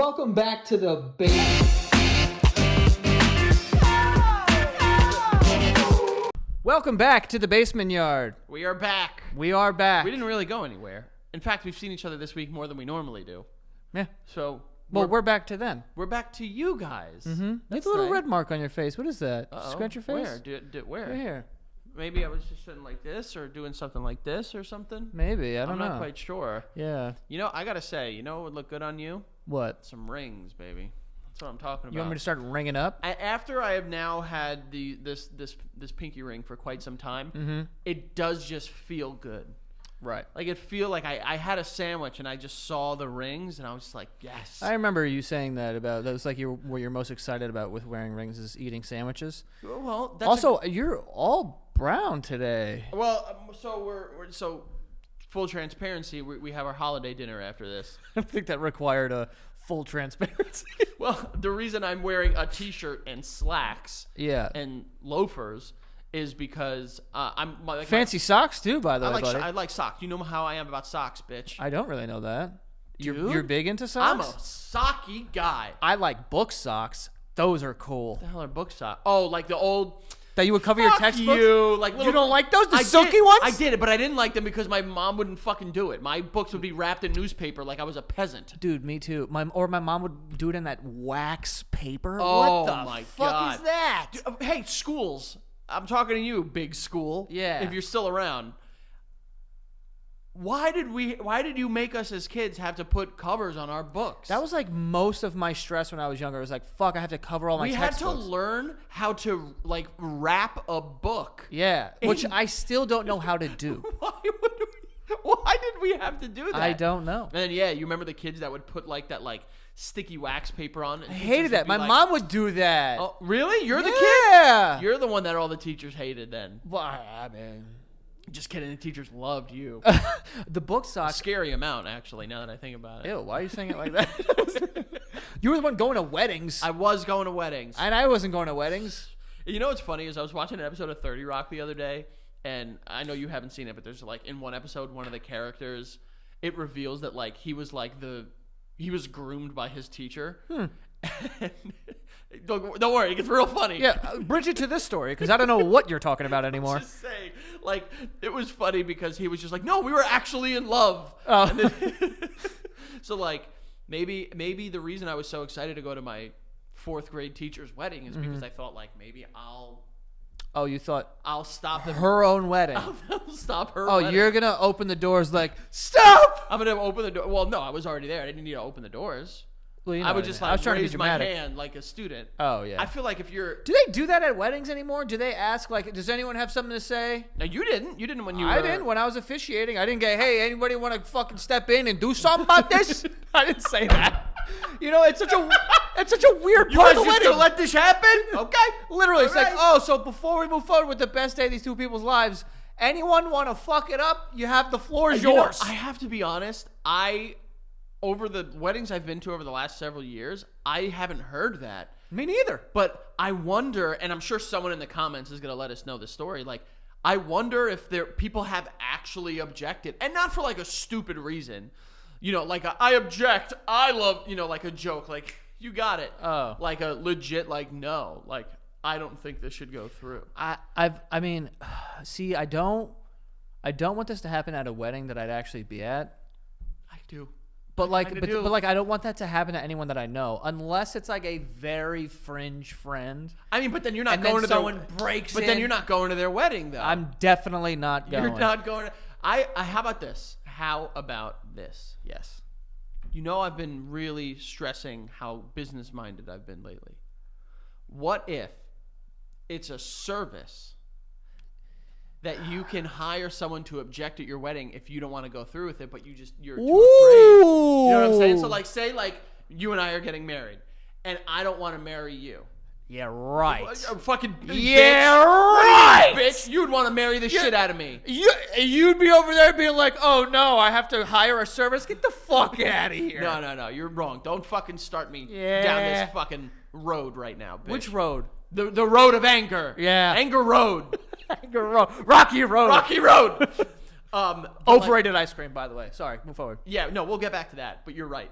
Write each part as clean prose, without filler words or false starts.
Welcome back to the basement. Welcome back to the basement yard. We are back. We are back. We didn't really go anywhere. In fact, we've seen each other this week more than we normally do. Yeah. So, we're back to them. We're back to you guys. Mm-hmm. That's a little red mark on your face. What is that? Scratch your face? Where? Where? Right here. Maybe I was just sitting like this or doing something like this or something. Maybe. I don't know. I'm not quite sure. Yeah. You know, I got to say, you know what would look good on you? What? Some rings, baby. That's what I'm talking about. You want me to start ringing up? After I have now had this pinky ring for quite some time, it does just feel good. Right. Like it feel like I had a sandwich and I just saw the rings and I was just like, yes. I remember you saying that was like what you're most excited about with wearing rings is eating sandwiches. Well, that's also you're all brown today. Well, so full transparency, we have our holiday dinner after this. I think that required a full transparency. Well, the reason I'm wearing a t-shirt and slacks, and loafers, is because I'm like fancy socks too. By the way, buddy. I like socks. You know how I am about socks, bitch. I don't really know that. Dude, you're big into socks. I'm a socky guy. I like book socks. Those are cool. What the hell are book socks? Oh, like the old. That you would cover your textbooks? You don't like those? The silky ones? I did it, but I didn't like them because my mom wouldn't fucking do it. My books would be wrapped in newspaper like I was a peasant. Dude, me too. My mom would do it in that wax paper. Oh, what the my fuck God. is that? Dude, hey, schools. I'm talking to you, big school. Yeah. If you're still around. Why did you make us as kids have to put covers on our books? That was like most of my stress when I was younger. It was like, fuck, I have to cover all my textbooks. We had to learn how to like wrap a book. Yeah, which I still don't know how to do. Why did we have to do that? I don't know. And then, you remember the kids that would put like that like sticky wax paper on it? I hated that. My mom would do that. Oh, really? You're the kid? Yeah. You're the one that all the teachers hated then. Well, I mean... Just kidding. The teachers loved you. The book socks. A scary amount, actually, now that I think about it. Ew, why are you saying it like that? You were the one going to weddings. I was going to weddings. And I wasn't going to weddings. You know what's funny is I was watching an episode of 30 Rock the other day, and I know you haven't seen it, but there's like in one episode, one of the characters, it reveals that like he was groomed by his teacher. Don't worry, it gets real funny. Yeah, bridge it to this story because I don't know what you're talking about anymore. I'm just saying, like, it was funny because he was just like, no, we were actually in love. Oh. And then, so like maybe the reason I was so excited to go to my 4th grade teacher's wedding is because I thought like maybe you thought I'll stop her own wedding. I'll stop her. Oh, wedding. you're gonna open the doors like stop. I'm gonna open the door. Well, no, I was already there. I didn't need to open the doors. Well, you know I would just I was trying to be raise my dramatic. hand like a student. Oh yeah. I feel like if you're. Do they do that at weddings anymore? Do they ask like, does anyone have something to say? No, you didn't. You didn't when you. I didn't when I was officiating. I didn't get, hey, anybody want to fucking step in and do something about this? I didn't say that. You know, it's such a weird You part guys of the just wedding. gonna let this happen? Okay. Literally, it's All like, so before we move forward with the best day of these two people's lives, anyone want to fuck it up? You have the floor is yours. I have to be honest. Over the weddings I've been to over the last several years, I haven't heard that. Me neither. But I wonder, and I'm sure someone in the comments is going to let us know the story. Like, I wonder if people have actually objected, and not for like a stupid reason. You know, like I object. I love, like a joke. Like, you got it. Oh. Like a legit, like, no. Like, I don't think this should go through. I don't want this to happen at a wedding that I'd actually be at. I do. But I don't want that to happen to anyone that I know, unless it's like a very fringe friend. I mean, but then you're not and going then to someone breaks. But then you're not going to their wedding, though. I'm definitely not going. You're not going to. How about this? How about this? Yes. I've been really stressing how business-minded I've been lately. What if it's a service that you can hire someone to object at your wedding if you don't want to go through with it, but you're too afraid? You know what I'm saying? So like, say like you and I are getting married, and I don't want to marry you. Yeah, right. Fucking yeah, bitch. right. Bitch, you'd want to marry the shit out of me. You'd be over there being like, oh no, I have to hire a service. Get the fuck out of here. No, you're wrong. Don't fucking start me down this fucking road right now, bitch. Which road? The road of anger. Yeah. Anger road. Anger road. Rocky road. Rocky road. Overrated ice cream, by the way. Sorry, move forward. Yeah, no, we'll get back to that, but you're right.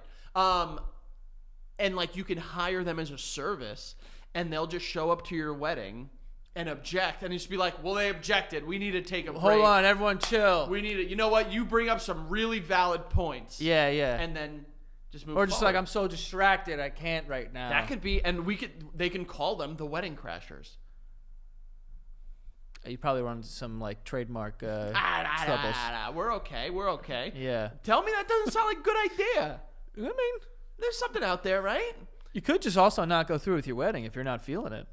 and like you can hire them as a service, and they'll just show up to your wedding and object, and you just be like, well, they objected. We need to take a break. Hold on, everyone chill. We need to, you know what? You bring up some really valid points. Yeah. And then just move Or just forward. like, I'm so distracted, I can't right now. That could be, and they can call them the wedding crashers. You probably run some like trademark troubles. We're okay. Yeah. Tell me that doesn't sound like a good idea. I mean, There's something out there, right? you could just also not go through with your wedding if you're not feeling it.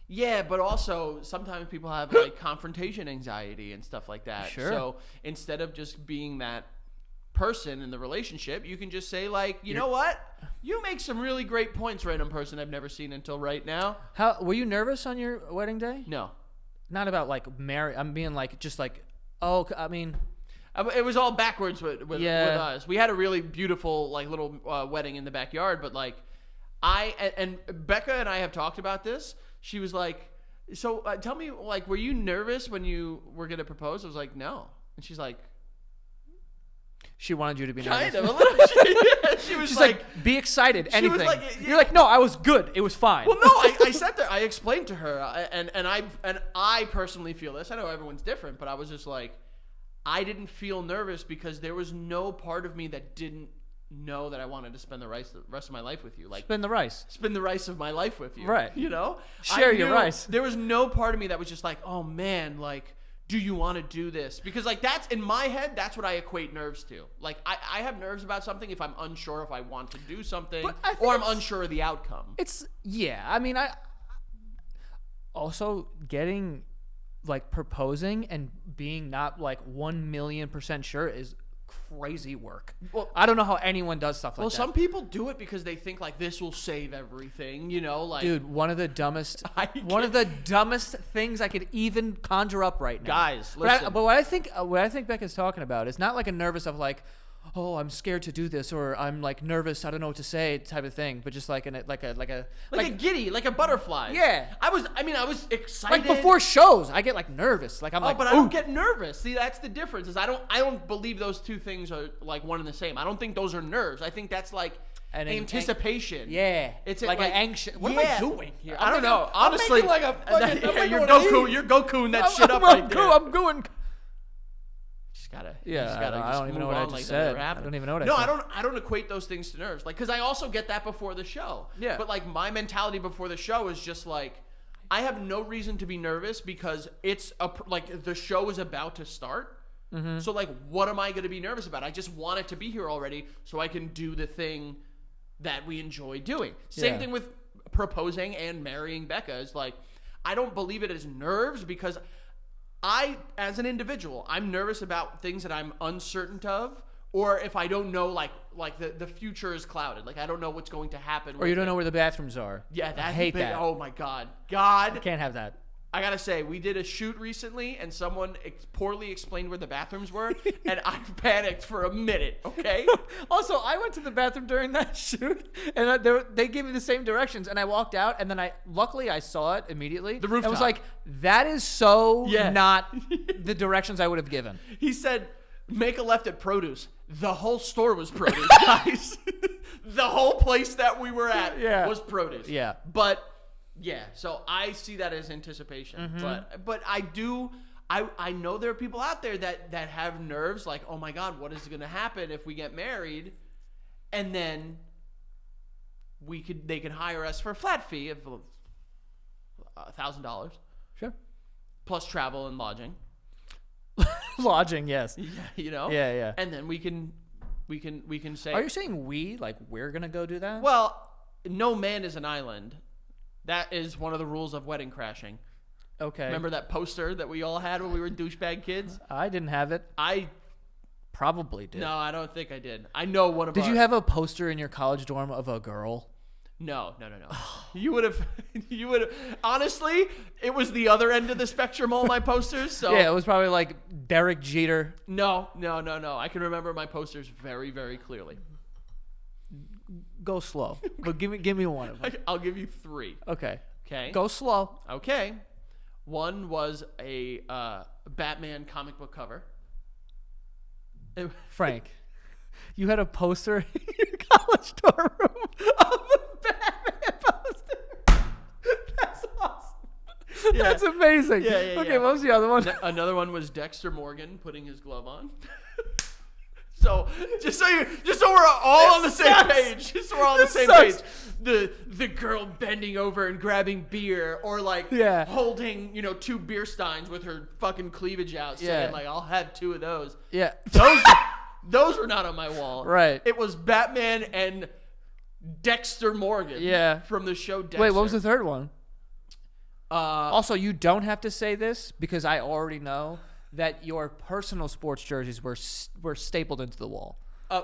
Yeah, but also sometimes people have like confrontation anxiety and stuff like that. Sure. So instead of just being that person in the relationship, you can just say like, you know what? You make some really great points, random person I've never seen until right now. How were you nervous on your wedding day? No. Not about like I'm being like just like, oh, I mean, It was all backwards with Yeah. us. We had a really beautiful like little wedding in the backyard, but like and Becca and I have talked about this. She was like, so tell me, like, were you nervous when you were going to propose? I was like, no. And she's like, she wanted you to be nervous. kind of a little. She was She's like, like, be excited, she was anything. like, You're like, no, I was good. It was fine. well, no, I sat there. I explained to her, and I personally feel this. I know everyone's different, but I was just like, I didn't feel nervous because there was no part of me that didn't know that I wanted to spend the rest of my life with you. Like, Spin the rice. spend the rest of my life with you. Right. You know? Share I your knew rice. There was no part of me that was just like, oh man, like, do you want to do this? Because like that's in my head, that's what I equate nerves to. Like I have nerves about something if I'm unsure if I want to do something But I think or I'm it's- unsure of the outcome. I mean, I also getting like proposing and being not like 1,000,000% sure is crazy work. Well, I don't know how anyone does stuff like Well, that. some people do it because they think like this will save everything, you know, like Dude, one of the dumbest I things I could even conjure up right now. Guys, But listen. what I think Becca's talking about is not like a nervous of like, oh, I'm scared to do this, or I'm like nervous, I don't know what to say type of thing, but just like like a giddy, like a butterfly. Yeah. I was excited. like before shows, I get like nervous. Like I'm like, but I ooh. don't get nervous. See, that's the difference. Is I don't believe those two things are like one and the same. I don't think those are nerves. I think that's like An anticipation. Yeah. It's like an anxious. What am I doing here? I don't know. I'm Honestly, making like a fucking, I'm you're making one of Goku. these. You're Gokuing that shit up right there. I'm going. You just gotta I don't even know what I just said. I don't even know what I No, said. I don't equate those things to nerves. Like, because I also get that before the show. Yeah. But like my mentality before the show is just like, I have no reason to be nervous because it's like the show is about to start. Mm-hmm. So like, what am I going to be nervous about? I just want it to be here already so I can do the thing that we enjoy doing. Same Yeah. thing with proposing and marrying Becca. Is like, I don't believe it as nerves because as an individual, I'm nervous about things that I'm uncertain of, or if I don't know, like the future is clouded. Like I don't know what's going to happen. Or you don't know where the bathrooms are. Yeah, that's I hate big. that. Oh my God. Can't have that. I gotta say, we did a shoot recently, and someone poorly explained where the bathrooms were, and I panicked for a minute. Okay. Also, I went to the bathroom during that shoot, and they gave me the same directions, and I walked out, and then luckily I saw it immediately. The rooftop. I was like, that is so Yeah. not the directions I would have given. He said, "Make a left at produce." The whole store was produce, guys. The whole place that we were at was produce. Yeah. But yeah, so I see that as anticipation. Mm-hmm. But I know there are people out there that have nerves like, oh my God, what is going to happen if we get married? And then they can hire us for a flat fee of $1,000 Sure. plus travel and lodging. Lodging, yes. Yeah, you know? Yeah. And then we can say, Are you saying we're gonna go do that? well, no man is an island. That is one of the rules of wedding crashing. Okay. Remember that poster that we all had when we were douchebag kids? I didn't have it. I Probably did. No, I don't think I did. I know one of Did you have a poster in your college dorm of a girl? No. You would have. Honestly, it was the other end of the spectrum. All my posters. So Yeah, it was probably like Derek Jeter. No. I can remember my posters very, very clearly. Go slow, but give me one of them. I'll give you 3. Okay. Okay. Go slow. Okay. One was a Batman comic book cover. Frank, you had a poster in your college dorm room of amazing. Yeah, Okay, what was the other one? Another one was Dexter Morgan putting his glove on. So just so we're all on the same page. Just so we're all on the same page. The girl bending over and grabbing beer, or like holding 2 beer steins with her fucking cleavage out, saying like I'll have 2 of those. Yeah. Those were not on my wall. Right. It was Batman and Dexter Morgan. Yeah. From the show Dexter. Wait, what was the third one? Also, you don't have to say this because I already know that your personal sports jerseys were stapled into the wall.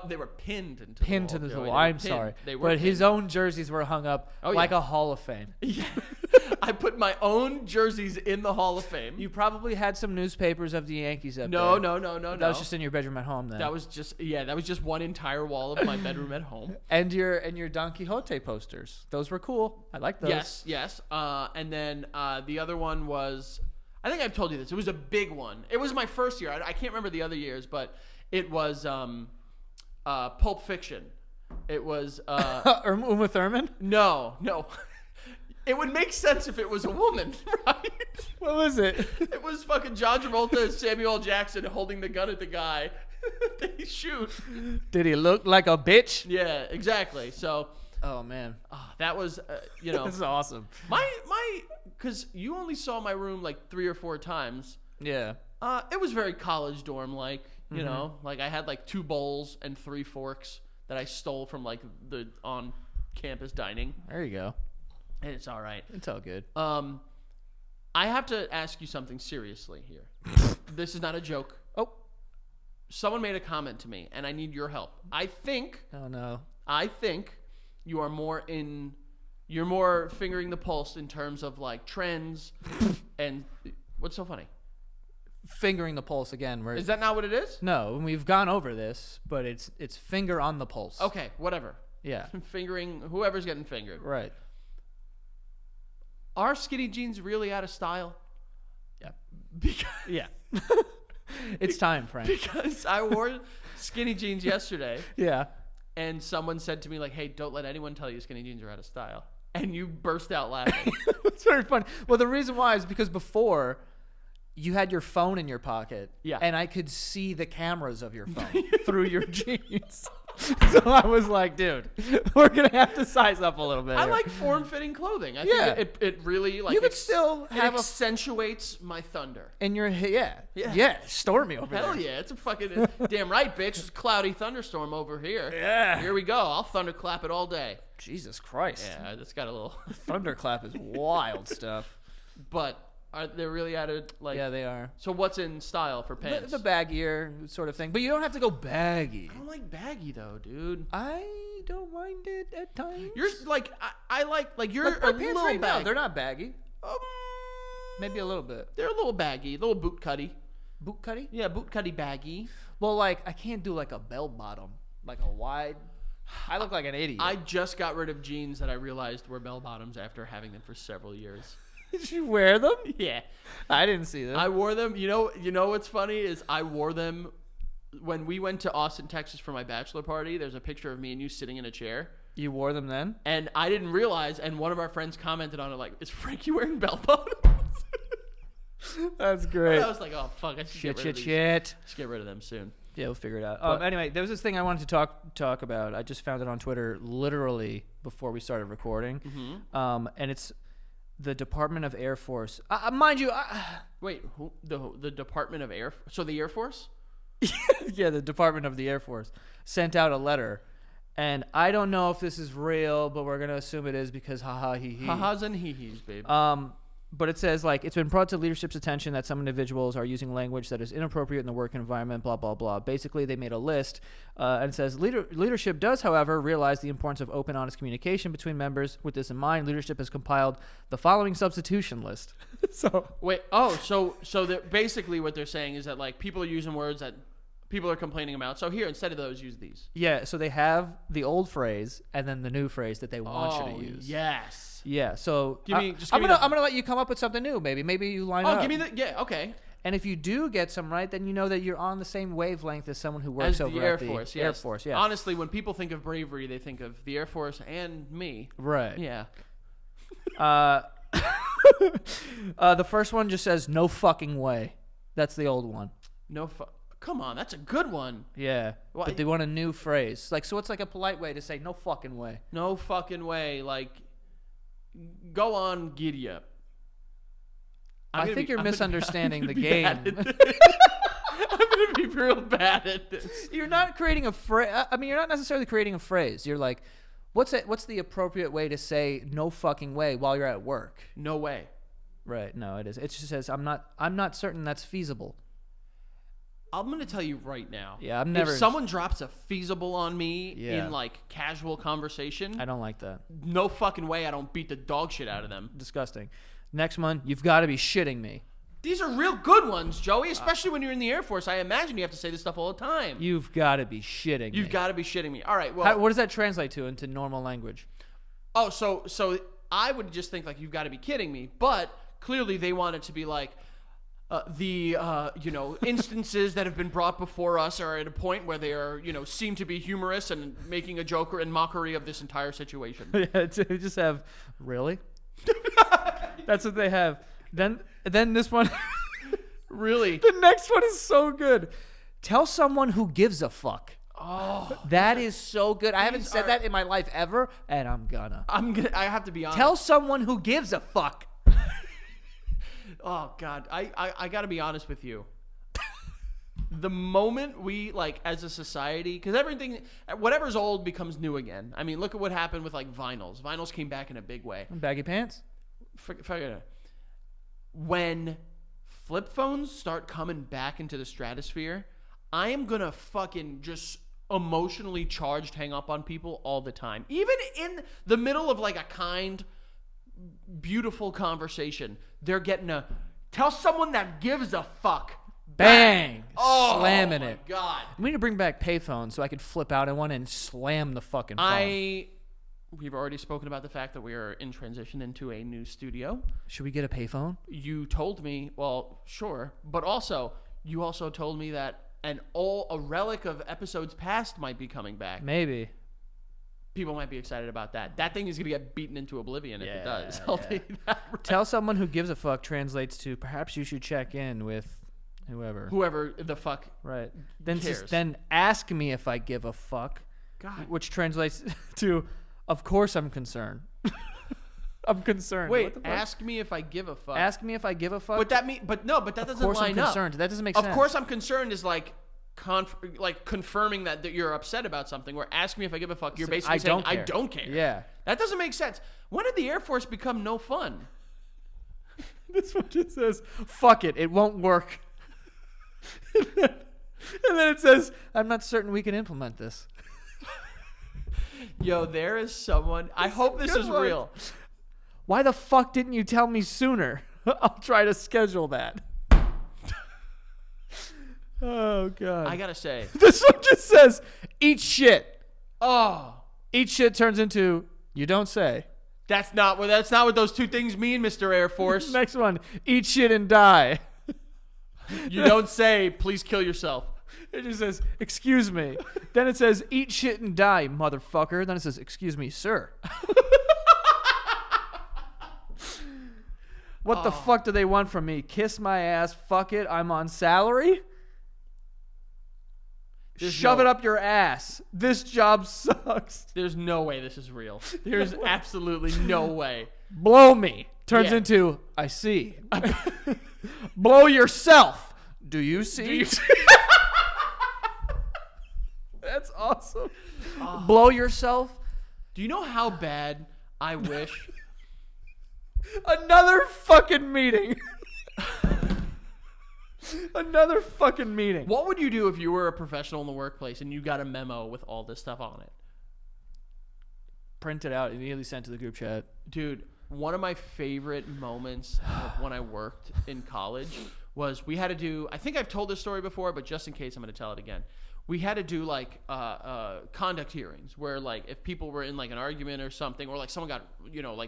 They were pinned into the wall. I'm sorry. They were but pinned. His own jerseys were hung up like a Hall of Fame. Yeah. I put my own jerseys in the Hall of Fame. You probably had some newspapers of the Yankees up No. there. That was just in your bedroom at home then. That was just one entire wall of my bedroom at home. And your Don Quixote posters. Those were cool. I like those. Yes. And then the other one was, I think I've told you this. It was a big one. It was my first year. I can't remember the other years, but it was Pulp Fiction. It was Uma Thurman? No. It would make sense if it was a woman, right? What was it? It was fucking John Travolta and Samuel L. Jackson holding the gun at the guy. They shoot. Did he look like a bitch? Yeah, exactly. So, oh man, that was This is awesome. My because you only saw my room like 3 or 4 times. Yeah. It was very college dorm like. You know, like I had like 2 bowls and 3 forks that I stole from like the on campus dining. There you go. And it's all right. It's all good. I have to ask you something seriously here. This is not a joke. Oh. Someone made a comment to me, and I need your help. I think you are you're more fingering the pulse in terms of like trends and what's so funny? Fingering the pulse again. Is that not what it is? No, we've gone over this, but it's finger on the pulse. Okay, whatever. Yeah. Fingering whoever's getting fingered. Right. Are skinny jeans really out of style? Yeah. It's time, Frank. Because I wore skinny jeans yesterday. Yeah. And someone said to me like, "Hey, don't let anyone tell you skinny jeans are out of style." And you burst out laughing. It's very funny. Well, the reason why is because before you had your phone in your pocket. Yeah. And I could see the cameras of your phone through your jeans. So I was like, dude, we're going to have to size up a little bit. I here. like form-fitting clothing. I think it really like you could still have accentuates my thunder. in your yeah, stormy over there. Hell yeah, it's a fucking damn right, bitch. It's a cloudy thunderstorm over here. Yeah. Here we go. I'll thunderclap it all day. Jesus Christ. Yeah, it's got a little Thunderclap is wild stuff. But are they really out of like? Yeah, they are. So what's in style for pants? The baggier sort of thing, but you don't have to go baggy. I don't like baggy though, dude. I don't mind it at times. You're like I like you're Like my a pants little right now, baggy. they're not baggy. Maybe a little bit. They're a little baggy, a little boot cutty. Boot cutty? Yeah, boot cutty baggy. Well, like I can't do like a bell bottom, like a wide. I look like an idiot. I just got rid of jeans that I realized were bell bottoms after having them for several years. Did you wear them? Yeah, I didn't see them. I wore them. You know what's funny is I wore them when we went to Austin, Texas for my bachelor party. There's a picture of me and you sitting in a chair. You wore them then? And I didn't realize, and one of our friends commented on it like, "Is Frankie wearing bell bottoms?" That's great. And I was like, "Oh fuck, I should get rid of these. Should get rid of them soon." Yeah, we'll figure it out. Anyway, there was this thing I wanted to talk about. I just found it on Twitter literally before we started recording. Mm-hmm. And it's the Department of Air Force. Mind you, wait, who, the Department of Air? So the Air Force? yeah, the Department of the Air Force sent out a letter, and I don't know if this is real, but we're gonna assume it is because haha hee hee. Ha-has and hee-hees, babe. But it says, like, it's been brought to leadership's attention that some individuals are using language that is inappropriate in the work environment, blah, blah, blah. Basically, they made a list, and it says, leadership does, however, realize the importance of open, honest communication between members. With this in mind, leadership has compiled the following substitution list. So basically what they're saying is that, like, people are using words that people are complaining about. So here, instead of those, use these. Yeah, so they have the old phrase and then the new phrase that they want you to use. Yes. Yeah, so I'm gonna let you come up with something new. Maybe you line up. Oh, give me okay. And if you do get some right, then you know that you're on the same wavelength as someone who works over Air at the Force. Air Yes. Force. Yeah. Honestly, when people think of bravery, they think of the Air Force and me. Right. Yeah. The first one just says no fucking way. That's the old one. Come on, that's a good one. Yeah, Well, but they want a new phrase. Like, so what's like a polite way to say no fucking way? No fucking way. Like, go on, giddy up. I think you're misunderstanding the game. I'm gonna be real bad at this. You're not creating a phrase. I mean, you're not necessarily creating a phrase. You're like, what's the appropriate way to say no fucking way while you're at work? No way. Right. No, it is. It just says I'm not certain that's feasible. I'm gonna tell you right now. Yeah, I'm never. If someone drops a feasible on me Yeah. in like casual conversation, I don't like that. no fucking way I don't beat the dog shit out of them. Disgusting. Next one, you've got to be shitting me. These are real good ones, Joey, especially when you're in the Air Force. I imagine you have to say this stuff all the time. You've got to be shitting me. You've got to be shitting me. All right, well. What does that translate to into normal language? Oh, so I would just think like you've got to be kidding me, but clearly they want it to be like instances that have been brought before us are at a point where they are seem to be humorous and making a joke and mockery of this entire situation. Yeah, they just have really. That's what they have. Then this one. Really? The next one is so good. Tell someone who gives a fuck. Oh, that is so good. I haven't said are- that in my life ever, and I'm gonna. I have to be honest. Tell someone who gives a fuck. Oh God, I got to be honest with you. The moment we as a society, because everything, whatever's old becomes new again. I mean, look at what happened with vinyls. Vinyls came back in a big way. Baggy pants. Forget it. When flip phones start coming back into the stratosphere, I am gonna fucking just emotionally charged hang up on people all the time. Even in the middle of a kind, beautiful conversation, they're getting tell someone that gives a fuck. Bang! Oh, Slamming my it. God. We need to bring back payphones so I could flip out in one and slam the fucking phone. We've already spoken about the fact that we are in transition into a new studio. Should we get a payphone? You told me, well, sure, but you also told me that a relic of episodes past might be coming back. Maybe. People might be excited about that. That thing is going to get beaten into oblivion if it does. I'll tell you that right. Tell someone who gives a fuck translates to perhaps you should check in with whoever. Whoever the fuck. Right. Then cares? then ask me if I give a fuck. God. Which translates to, of course I'm concerned. I'm concerned. Wait, What the fuck? ask me if I give a fuck. Ask me if I give a fuck. But that doesn't of course line I'm up. concerned. That doesn't make Of sense. course I'm concerned is confirming that you're upset about something. Where ask me if I give a fuck, you're So basically I saying don't care. I don't care. Yeah. That doesn't make sense. When did the Air Force become no fun? This one just says, fuck it, it won't work. and then it says, I'm not certain we can implement this. Yo, there is someone. I hope this good is one. real. Why the fuck didn't you tell me sooner? I'll try to schedule that. Oh, God. I gotta say. This one just says, eat shit. Oh, Eat shit turns into, you don't say. that's not what those two things mean, Mr. Air Force. Next one, eat shit and die. You don't say, please kill yourself. It just says, excuse me. Then it says, eat shit and die, motherfucker. Then it says, excuse me, sir. What the fuck do they want from me? Kiss my ass, fuck it, I'm on salary? Shove it up your ass. This job sucks. There's no way this is real. There's absolutely no way. Blow me. Turns Yeah. into, I see. Blow yourself. Do you see? That's awesome. Blow yourself. Do you know how bad I wish? Another fucking meeting. Another fucking meeting. What would you do if you were a professional in the workplace and you got a memo with all this stuff on it? Print it out, immediately sent to the group chat. Dude, one of my favorite moments of when I worked in college was we had to do, I think I've told this story before, but just in case I'm going to tell it again. We had to do conduct hearings where if people were in an argument or something, or someone got,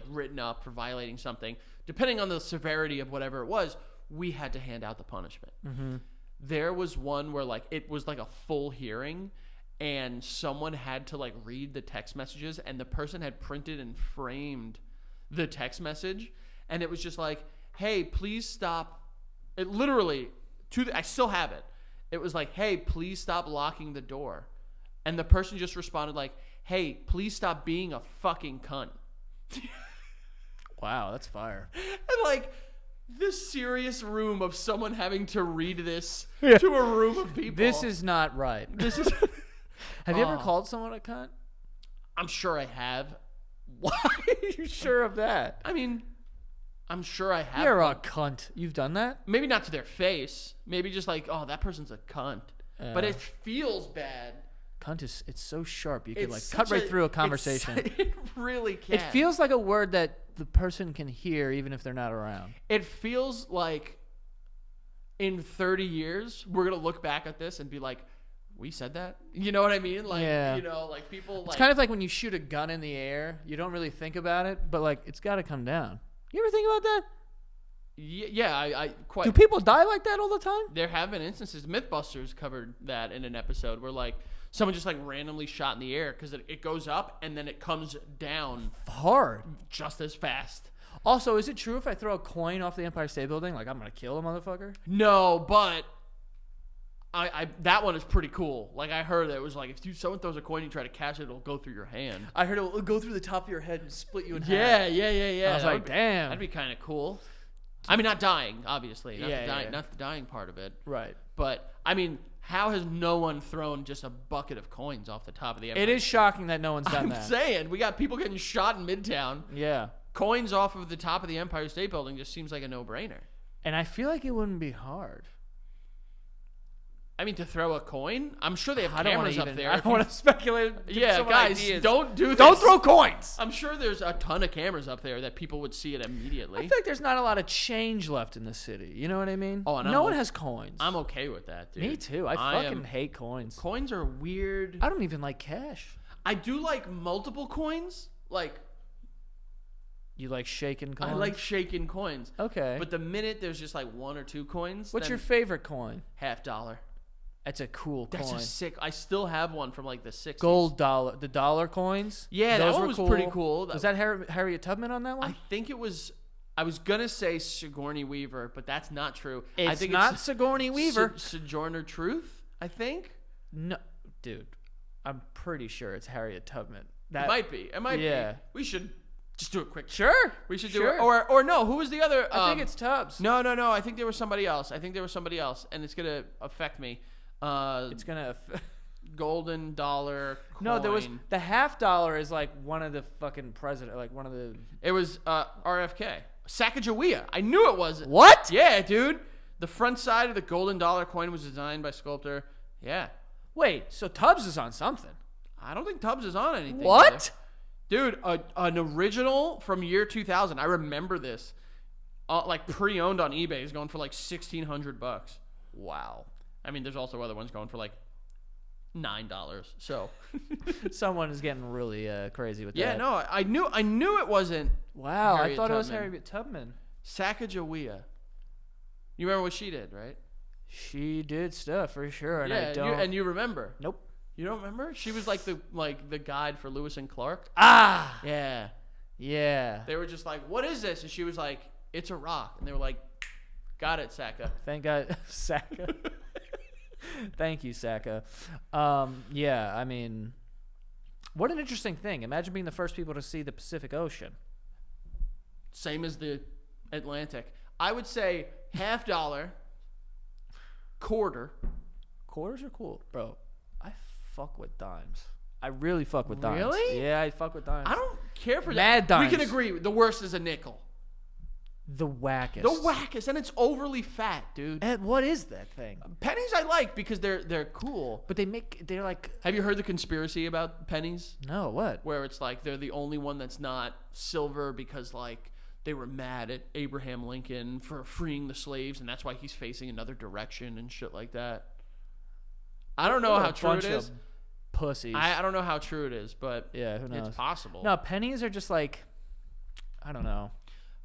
written up for violating something, depending on the severity of whatever it was, we had to hand out the punishment. Mm-hmm. There was one where it was a full hearing and someone had to read the text messages and the person had printed and framed the text message and it was just like, hey, please stop. It literally, I still have it. It was like, hey, please stop locking the door. And the person just responded like, hey, please stop being a fucking cunt. Wow, that's fire. And like this serious room of someone having to read this to a room of people. This is not right. This is. Have you ever called someone a cunt? I'm sure I have. Why are you sure of that? I mean, I'm sure I have. You're a cunt. You've done that? Maybe not to their face. Maybe just like, oh, that person's a cunt. But it feels bad. Cunt is, it's so sharp. You can like It's cut such right through a conversation. It really can. It feels like a word that the person can hear even if they're not around. It feels like in 30 years, we're going to look back at this and be like, we said that? You know what I mean? Like, Yeah. you know, like people like. It's kind of like when you shoot a gun in the air. You don't really think about it, but like it's got to come down. You ever think about that? Yeah, I quite. Do people die like that all the time? There have been instances. Mythbusters covered that in an episode where like someone just like randomly shot in the air because it goes up and then it comes down Hard. just as fast. Also, is it true if I throw a coin off the Empire State Building, like I'm gonna kill a motherfucker? No, but I that one is pretty cool. Like I heard that it was like if someone throws a coin, you try to catch it, it'll go through your hand. I heard it will go through the top of your head and split you in half. Yeah. I was like, damn. That'd be kind of cool. I mean, not dying, obviously. Yeah. Not the dying part of it. Right. But, I mean, how has no one thrown just a bucket of coins off the top of the Empire? It is shocking that no one's done I'm that. saying, we got people getting shot in Midtown. Yeah. Coins off of the top of the Empire State Building just seems like a no-brainer. And I feel like it wouldn't be hard. I mean, to throw a coin? I'm sure they have I don't cameras want up to there. I don't want to speculate. Yeah, guys, don't do this. Don't throw coins. I'm sure there's a ton of cameras up there that people would see it immediately. I feel like there's not a lot of change left in the city. You know what I mean? Oh, and no one has coins. I'm okay with that, dude. Me too. I fucking hate coins. Coins are weird. I don't even like cash. I do like multiple coins. Like, You like shaking coins? I like shaking coins. Okay. But the minute there's just like one or two coins, What's then your favorite coin? $50. That's a cool That's coin. a sick. I still have one from like the 60s. Gold dollar. The dollar coins? Yeah, Those that one were was cool. pretty cool. Was that Harriet Tubman on that one? I think it was. I was gonna say Sigourney Weaver, but that's not true. I It's think not it's Sigourney Weaver. Sojourner Truth, I think. No, dude. I'm pretty sure it's Harriet Tubman. It might be. It might Yeah. be. We should just do it quick. Sure. We should Sure. do it. Or no, who was the other? I think it's Tubbs. No. I think there was somebody else. And it's gonna affect me. It's gonna. Golden dollar coin. No, there was the $50 is like one of the fucking president, like one of the. It was RFK. Sacagawea. I knew it was. What? Yeah, dude. The front side of the golden dollar coin was designed by sculptor. Yeah. Wait, so Tubbs is on something. I don't think Tubbs is on anything. What? Dude, an original from year 2000. I remember this. Like pre-owned on eBay is going for like $1,600. Wow. I mean, there's also other ones going for like $9. So Someone is getting really crazy with yeah, that. no, I knew it wasn't. Wow, Harriet I thought it was Tubman. Harriet Tubman. Sacagawea. You remember what she did, right? She did stuff for sure, and yeah, I don't. you remember. Nope. You don't remember? She was like the guide for Lewis and Clark. Ah. Yeah. Yeah. They were just like, "What is this?" And she was like, "It's a rock." And they were like, "Got it, Saka." Thank God, Saka. Thank you, Saka. Yeah, I mean, what an interesting thing. Imagine being the first people to see the Pacific Ocean. Same as the Atlantic. I would say $50, quarter. Quarters are cool, bro. I fuck with dimes. I really fuck with dimes. Really? Yeah, I fuck with dimes. I don't care for Mad that. dimes. We can agree. The worst is a nickel. The wackest. The wackest, and it's overly fat, dude. And what is that thing? Pennies I like because they're cool. But they're like. Have you heard the conspiracy about pennies? No, what? Where it's like they're the only one that's not silver because like they were mad at Abraham Lincoln for freeing the slaves, and that's why he's facing another direction and shit like that. I don't know What a how true it bunch is. of Pussies. I don't know how true it is, but Yeah, who knows? it's possible. No, pennies are just like, I don't know.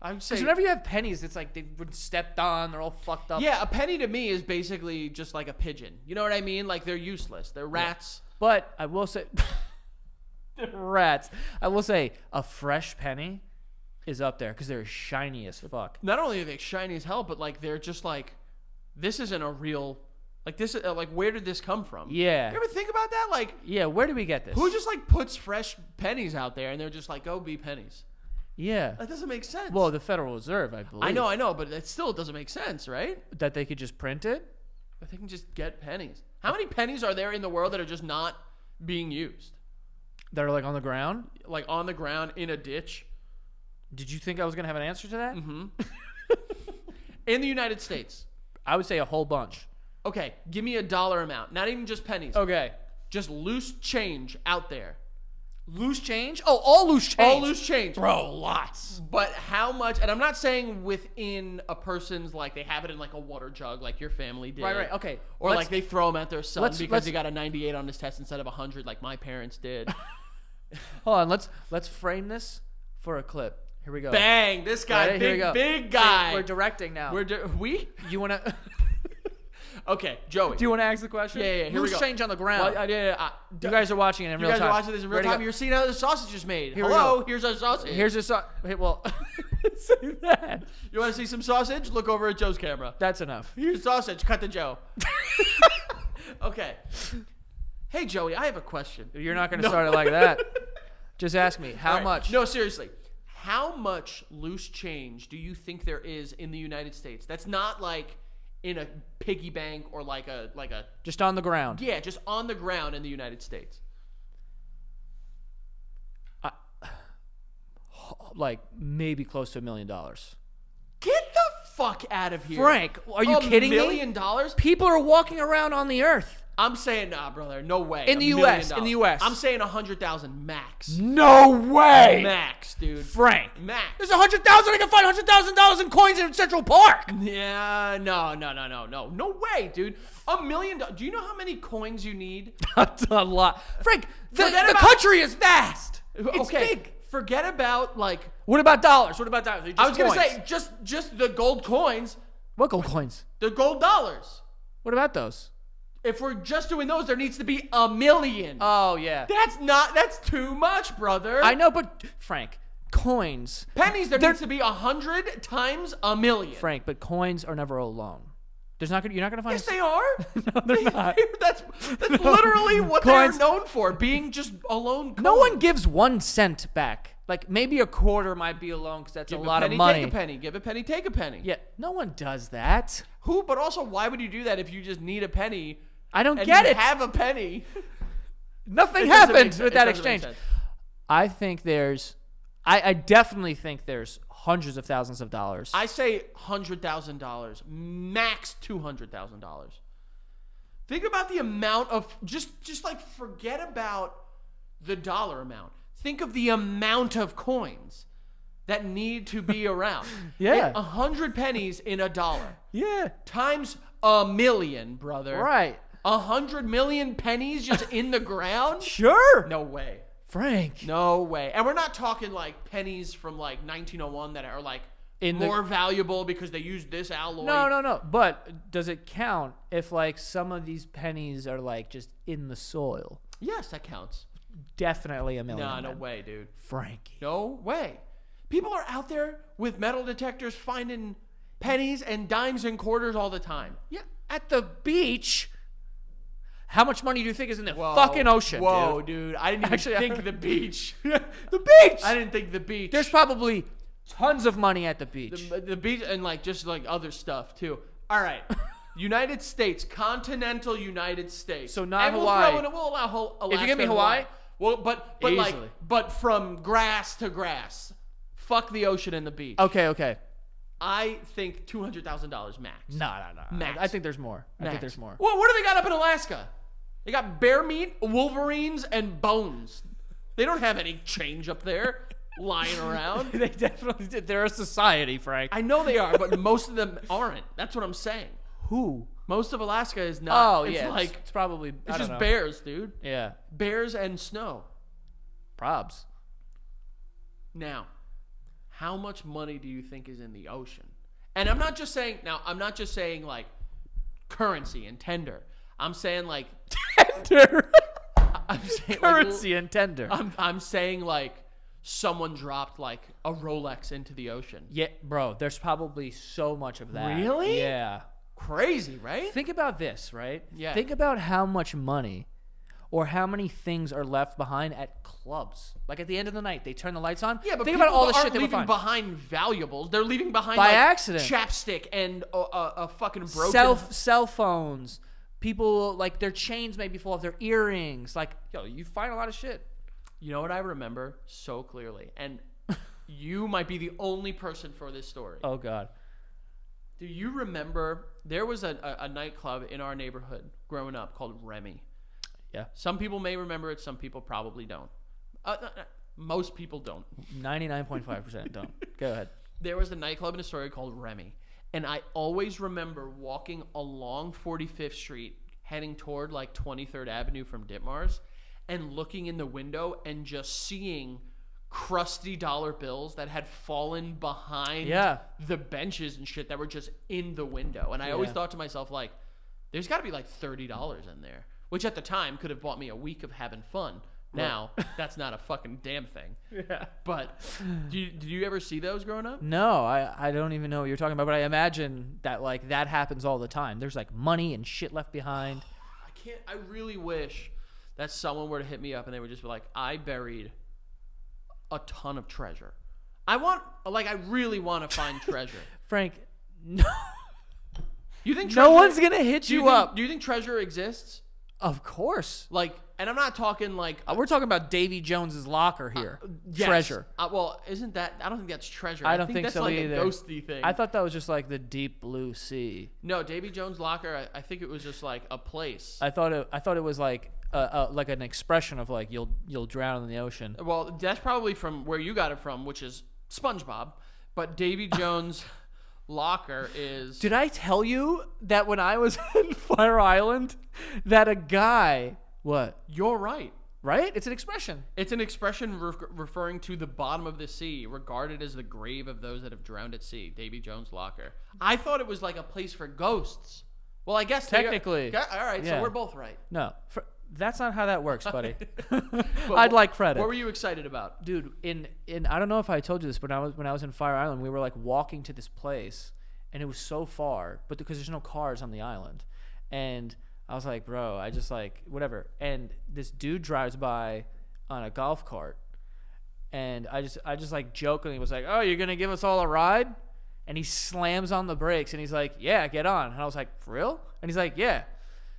I would say Because whenever you have pennies, it's like they've been stepped on. They're all fucked up. yeah, a penny to me is basically just like a pigeon. You know what I mean? Like they're useless. They're rats. But I will say, rats. I will say a fresh penny is up there because they're shiny as fuck. Not only are they shiny as hell, but like they're just like, this isn't a real, like this, like where did this come from? Yeah. You ever think about that? Like, Yeah, where do we get this? who just like puts fresh pennies out there and they're just like, go be pennies? Yeah. That doesn't make sense. Well, the Federal Reserve, I believe. I know, but it still doesn't make sense, right? That they could just print it? But they can just get pennies. How many pennies are there in the world that are just not being used? That are like on the ground? Like on the ground in a ditch? Did you think I was going to have an answer to that? Mm-hmm. In the United States. I would say a whole bunch. Okay, give me a dollar amount. Not even just pennies. Okay. Just loose change out there. Loose change? Oh, all loose change. All loose change. Bro, lots. But how much, and I'm not saying within a person's, like they have it in like a water jug like your family did. Right, okay. Or like they throw them at their son because let's- he got a 98 on his test instead of 100 like my parents did. Hold on, let's frame this for a clip. Here we go. Bang! This guy, Ready? Here we go. big guy. See, we're directing now. We? You want to... Okay, Joey. Do you want to ask the question? Yeah, here we Loose go. change on the ground. Well, you You guys are watching it in real guys time. are watching this in real Ready, time. go. You're seeing how the sausage is made. Here we Hello, go. here's our sausage. Here's a Hey, well, say that. You want to see some sausage? Look over at Joe's camera. That's enough. Here's sausage. Cut to Joe. Okay. Hey, Joey, I have a question. You're not going to start it like that. Just ask me, how All right. much? No, seriously. How much loose change do you think there is in the United States? That's not like in a piggy bank or like a Just on the ground. yeah, just on the ground in the United States. Like, maybe close to $1 million. Get the fuck out of here. Frank, are you kidding me? $1 million? People are walking around on the earth. I'm saying, nah, brother, no way. In the $1 US, million. in the US. I'm saying 100,000 max. No way. Max, dude. Frank. Max. There's 100,000. I can find $100,000 in coins in Central Park. Yeah, no way, dude. $1 million. Do you know how many coins you need? That's a lot. Frank, the Forget about- country is vast. It's Okay, big. forget about like. What about dollars? What about dollars? Just I was gonna coins. say just the gold coins, What gold coins? the gold dollars. What about those? If we're just doing those, there needs to be $1 million. Oh, yeah. That's too much, brother. I know, but Frank, coins. Pennies, there needs to be 100 times $1 million. Frank, but coins are never alone. You're not gonna find. Yes, they are. No, they're not. That's literally what Coins- they're known for, being just alone. No coins. one gives 1 cent back. Like maybe a quarter might be alone because that's Give a lot penny, of money. Take a penny. Give a penny. Take a penny. Yeah, no one does that. Who? But also, why would you do that if you just need a penny? I don't And get you it. have a penny. Nothing It doesn't make happened sense. with It that doesn't make exchange. sense. I think there's. I definitely think there's hundreds of thousands of dollars. I say $100,000, max $200,000. Think about the amount of just like forget about the dollar amount. Think of the amount of coins that need to be around. Yeah. 100 pennies in $1 yeah. times $1 million, brother. Right. 100 million pennies just in the ground? Sure. No way. Frank. No way. And we're not talking like pennies from like 1901 that are like more valuable because they used this alloy. No. But does it count if like some of these pennies are like just in the soil? Yes, that counts. Definitely $1 million. No then. way, dude. Frankie. No way. People are out there with metal detectors finding pennies and dimes and quarters all the time. Yeah. At the beach. How much money do you think is in the Whoa. fucking ocean? Whoa, dude. I didn't even Actually, think the beach. The beach. I didn't think the beach. There's probably tons of money at the beach. the beach and like just like other stuff too. All right. United States, continental United States. So not and Hawaii. We'll allow Alaska. If you give me and Hawaii, well, but like, easily. but from grass to grass, fuck the ocean and the beach. Okay. I think $200,000 max. No. Max. I think there's more. I think Max. there's more. Well, what do they got up in Alaska? They got bear meat, wolverines, and bones. They don't have any change up there lying around. They definitely did. They're a society, Frank. I know they are, but most of them aren't. That's what I'm saying. Who? Most of Alaska is not. Oh, it's yeah. like it's probably. it's just bears, dude. Yeah. Bears and snow. Probs. Now, how much money do you think is in the ocean? And I'm not just saying like currency and tender. I'm saying like Tender. I'm saying Currency and tender. I'm saying like someone dropped like a Rolex into the ocean. Yeah, bro, there's probably so much of that. Really? Yeah. Crazy, right? Think about this, right? Yeah. Think about how much money or how many things are left behind at clubs. Like at the end of the night, they turn the lights on. Yeah, but think people about all the aren't shit they would leaving find. behind valuables. They're leaving behind By like, accident. chapstick and a fucking broken Cell phones. People, like, their chains may be full of their earrings. Like, yo, you find a lot of shit. You know what I remember so clearly? And you might be the only person for this story. Oh, God. Do you remember there was a nightclub in our neighborhood growing up called Remy? Yeah. Some people may remember it. Some people probably don't. Most people don't. 99.5% don't. Go ahead. There was a nightclub in Astoria called Remy. And I always remember walking along 45th Street, heading toward like 23rd Avenue from Ditmars, and looking in the window and just seeing crusty dollar bills that had fallen behind the benches and shit that were just in the window. And I always thought to myself, like, there's got to be like $30 in there, which at the time could have bought me a week of having fun. Now, that's not a fucking damn thing. Yeah. But did you ever see those growing up? No, I don't even know what you're talking about, but I imagine that, like, that happens all the time. There's, like, money and shit left behind. I really wish that someone were to hit me up and they would just be like, I buried a ton of treasure. I really want to find treasure. Frank, no. You think no one's going to hit you up. Do you think treasure exists? Of course. Like, and I'm not talking like... we're talking about Davy Jones's locker here. Yes. Treasure. Well, isn't that... I don't think that's treasure. I don't think that's so like either. A ghosty thing. I thought that was just like the deep blue sea. No, Davy Jones' locker, I think it was just like a place. I thought it was like an expression of like you'll drown in the ocean. Well, that's probably from where you got it from, which is SpongeBob. But Davy Jones' locker is... Did I tell you that when I was in Fire Island that a guy... What? You're right. Right? It's an expression. It's an expression referring to the bottom of the sea, regarded as the grave of those that have drowned at sea. Davy Jones' locker. I thought it was like a place for ghosts. Well, I guess... Technically. All right, yeah. So we're both right. No. That's not how that works, buddy. I'd like credit. What were you excited about? Dude, in I don't know if I told you this, but when I was in Fire Island, we were like walking to this place, and it was so far, but because there's no cars on the island. And I was like, bro, I just like, whatever. And this dude drives by on a golf cart. And I just like jokingly was like, oh, you're going to give us all a ride? And he slams on the brakes and he's like, yeah, get on. And I was like, for real? And he's like, yeah.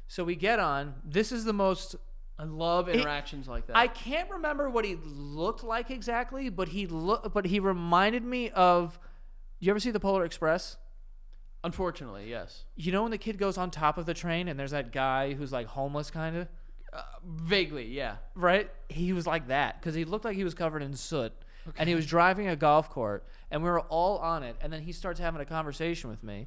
So we get on. This is the most... I love interactions like that. I can't remember what he looked like exactly, but he reminded me of... You ever see the Polar Express? Unfortunately, yes. You know when the kid goes on top of the train and there's that guy who's like homeless kind of? Vaguely, yeah. Right? He was like that because he looked like he was covered in soot. Okay. And he was driving a golf cart and we were all on it. And then he starts having a conversation with me.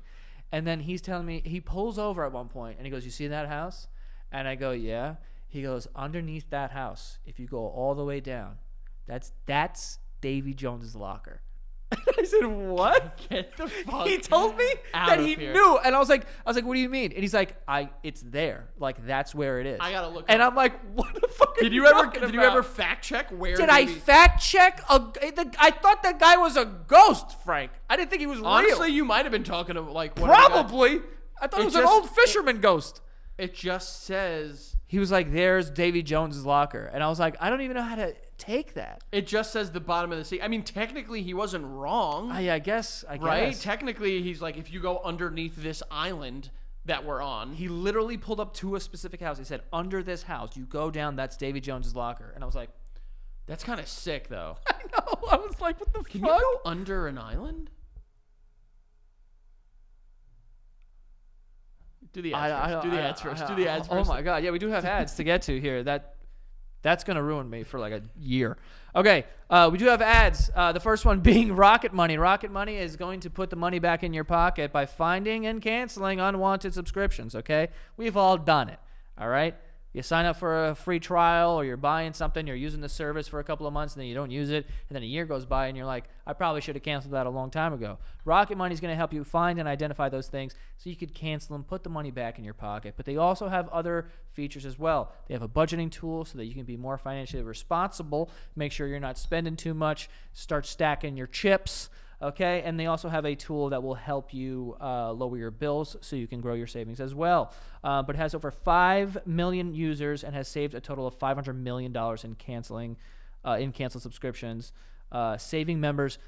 And then he's telling me, he pulls over at one point and he goes, you see that house? And I go, yeah. He goes, underneath that house, if you go all the way down, that's Davy Jones's locker. I said, what? Get the fuck He told me that he knew. And I was like, what do you mean? And he's like, it's there. Like, that's where it is. I gotta look And up. I'm like, what the fuck Did you ever fact check where Did I fact check? I thought that guy was a ghost, Frank. I didn't think he was Honestly, real. you might have been talking to like Probably. I thought it was an old fisherman ghost. It just says... He was like, there's Davy Jones's locker. And I was like, I don't even know how to take that. It just says the bottom of the sea. I mean, technically, he wasn't wrong. I guess. Right? Technically, he's like, if you go underneath this island that we're on. He literally pulled up to a specific house. He said, under this house, you go down, that's Davy Jones's locker. And I was like... That's kind of sick, though. I know. I was like, what the fuck? Can you go under an island? Do the ads first. Do the ads first. Do the ads first. Oh my god! Yeah, we do have ads to get to here. That's gonna ruin me for like a year. Okay, we do have ads. The first one being Rocket Money. Rocket Money is going to put the money back in your pocket by finding and canceling unwanted subscriptions. Okay, we've all done it. All right. You sign up for a free trial, or you're buying something, you're using the service for a couple of months, and then you don't use it, and then a year goes by, and you're like, I probably should have canceled that a long time ago. Rocket Money is going to help you find and identify those things so you could cancel them, put the money back in your pocket. But they also have other features as well. They have a budgeting tool so that you can be more financially responsible, make sure you're not spending too much, start stacking your chips. Okay, and they also have a tool that will help you lower your bills so you can grow your savings as well. But it has over 5 million users and has saved a total of $500 million in canceled subscriptions, saving members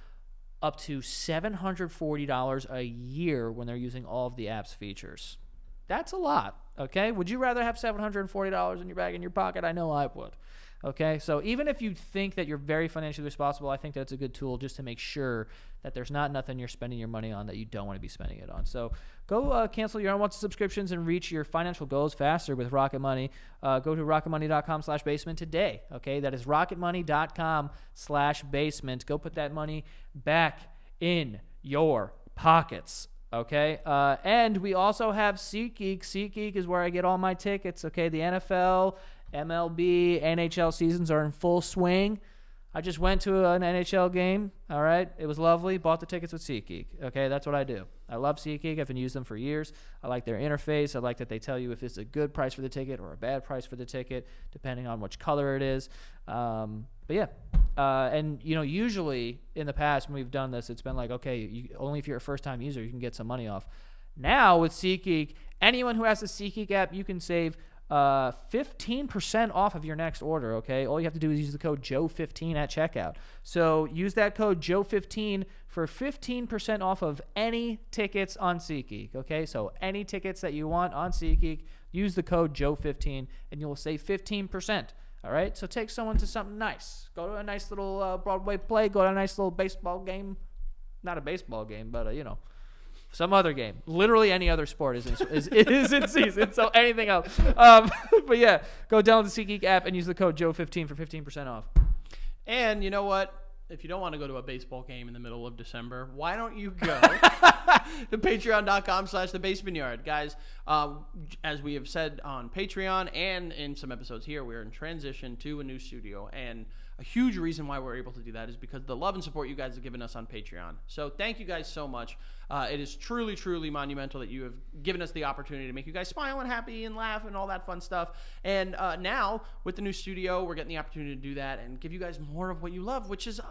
up to $740 a year when they're using all of the app's features. That's a lot, okay? Would you rather have $740 in your bag in your pocket? I know I would. Okay, so even if you think that you're very financially responsible, I think that's a good tool just to make sure that there's not nothing you're spending your money on that you don't want to be spending it on. So go cancel your unwanted subscriptions and reach your financial goals faster with Rocket Money. Go to rocketmoney.com/basement today. Okay, that is rocketmoney.com/basement. Go put that money back in your pockets. Okay, and we also have SeatGeek. SeatGeek is where I get all my tickets. Okay, the NFL, MLB, NHL seasons are in full swing. I just went to an NHL game. All right, it was lovely. Bought the tickets with SeatGeek. Okay, that's what I do. I love SeatGeek. I've been using them for years. I like their interface. I like that they tell you if it's a good price for the ticket or a bad price for the ticket, depending on which color it is. But yeah, and you know, usually in the past when we've done this, it's been like, okay, only if you're a first-time user, you can get some money off. Now with SeatGeek, anyone who has the SeatGeek app, you can save 15% off of your next order, okay? All you have to do is use the code Joe15 at checkout. So use that code Joe15 for 15% off of any tickets on SeatGeek, okay? So any tickets that you want on SeatGeek, use the code Joe15 and you'll save 15%, all right? So take someone to something nice. Go to a nice little Broadway play, go to a nice little baseball game. Not a baseball game, but, you know, some other game. Literally any other sport is in season, so anything else. But yeah, go download the SeatGeek app and use the code Joe15 for 15% off. And you know what? If you don't want to go to a baseball game in the middle of December, why don't you go to patreon.com/thebasementyard. Guys, as we have said on Patreon and in some episodes here, we're in transition to a new studio, and a huge reason why we're able to do that is because the love and support you guys have given us on Patreon. So thank you guys so much. It is truly, truly monumental that you have given us the opportunity to make you guys smile and happy and laugh and all that fun stuff. And now, with the new studio, we're getting the opportunity to do that and give you guys more of what you love, which is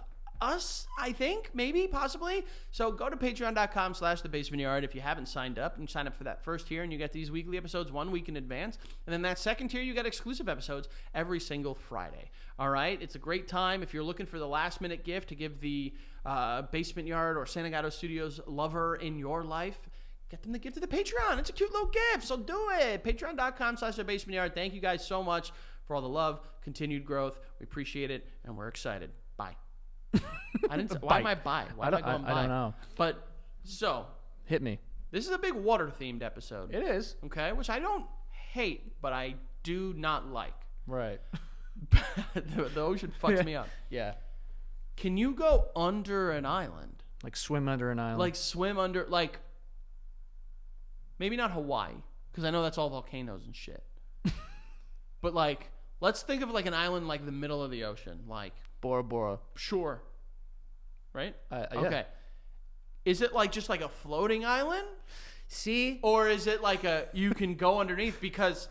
us, I think, maybe, possibly. So go to patreon.com/thebasementyard if you haven't signed up, and sign up for that first tier, and you get these weekly episodes 1 week in advance. And then that second tier, you get exclusive episodes every single Friday. All right? It's a great time. If you're looking for the last-minute gift to give the Basement Yard or Santa Gato Studios lover in your life, get them to give to the Patreon. It's a cute little gift, so do it. Patreon.com/thebasementyard. Thank you guys so much for all the love, continued growth. We appreciate it, and we're excited. Bye. I didn't. Why am I by? Why am I going by? I don't know. But so Hit me. this is a big water-themed episode. It is. Okay, which I don't hate, but I do not like. Right. the ocean fucks me up. Yeah. Can you go under an island? Like swim under an island. Like swim under, like maybe not Hawaii, because I know that's all volcanoes and shit. But like, let's think of like an island like the middle of the ocean, like Bora Bora. Sure. Right? Yeah. Okay. Is it like just like a floating island? See? Or is it like a you can go underneath? Because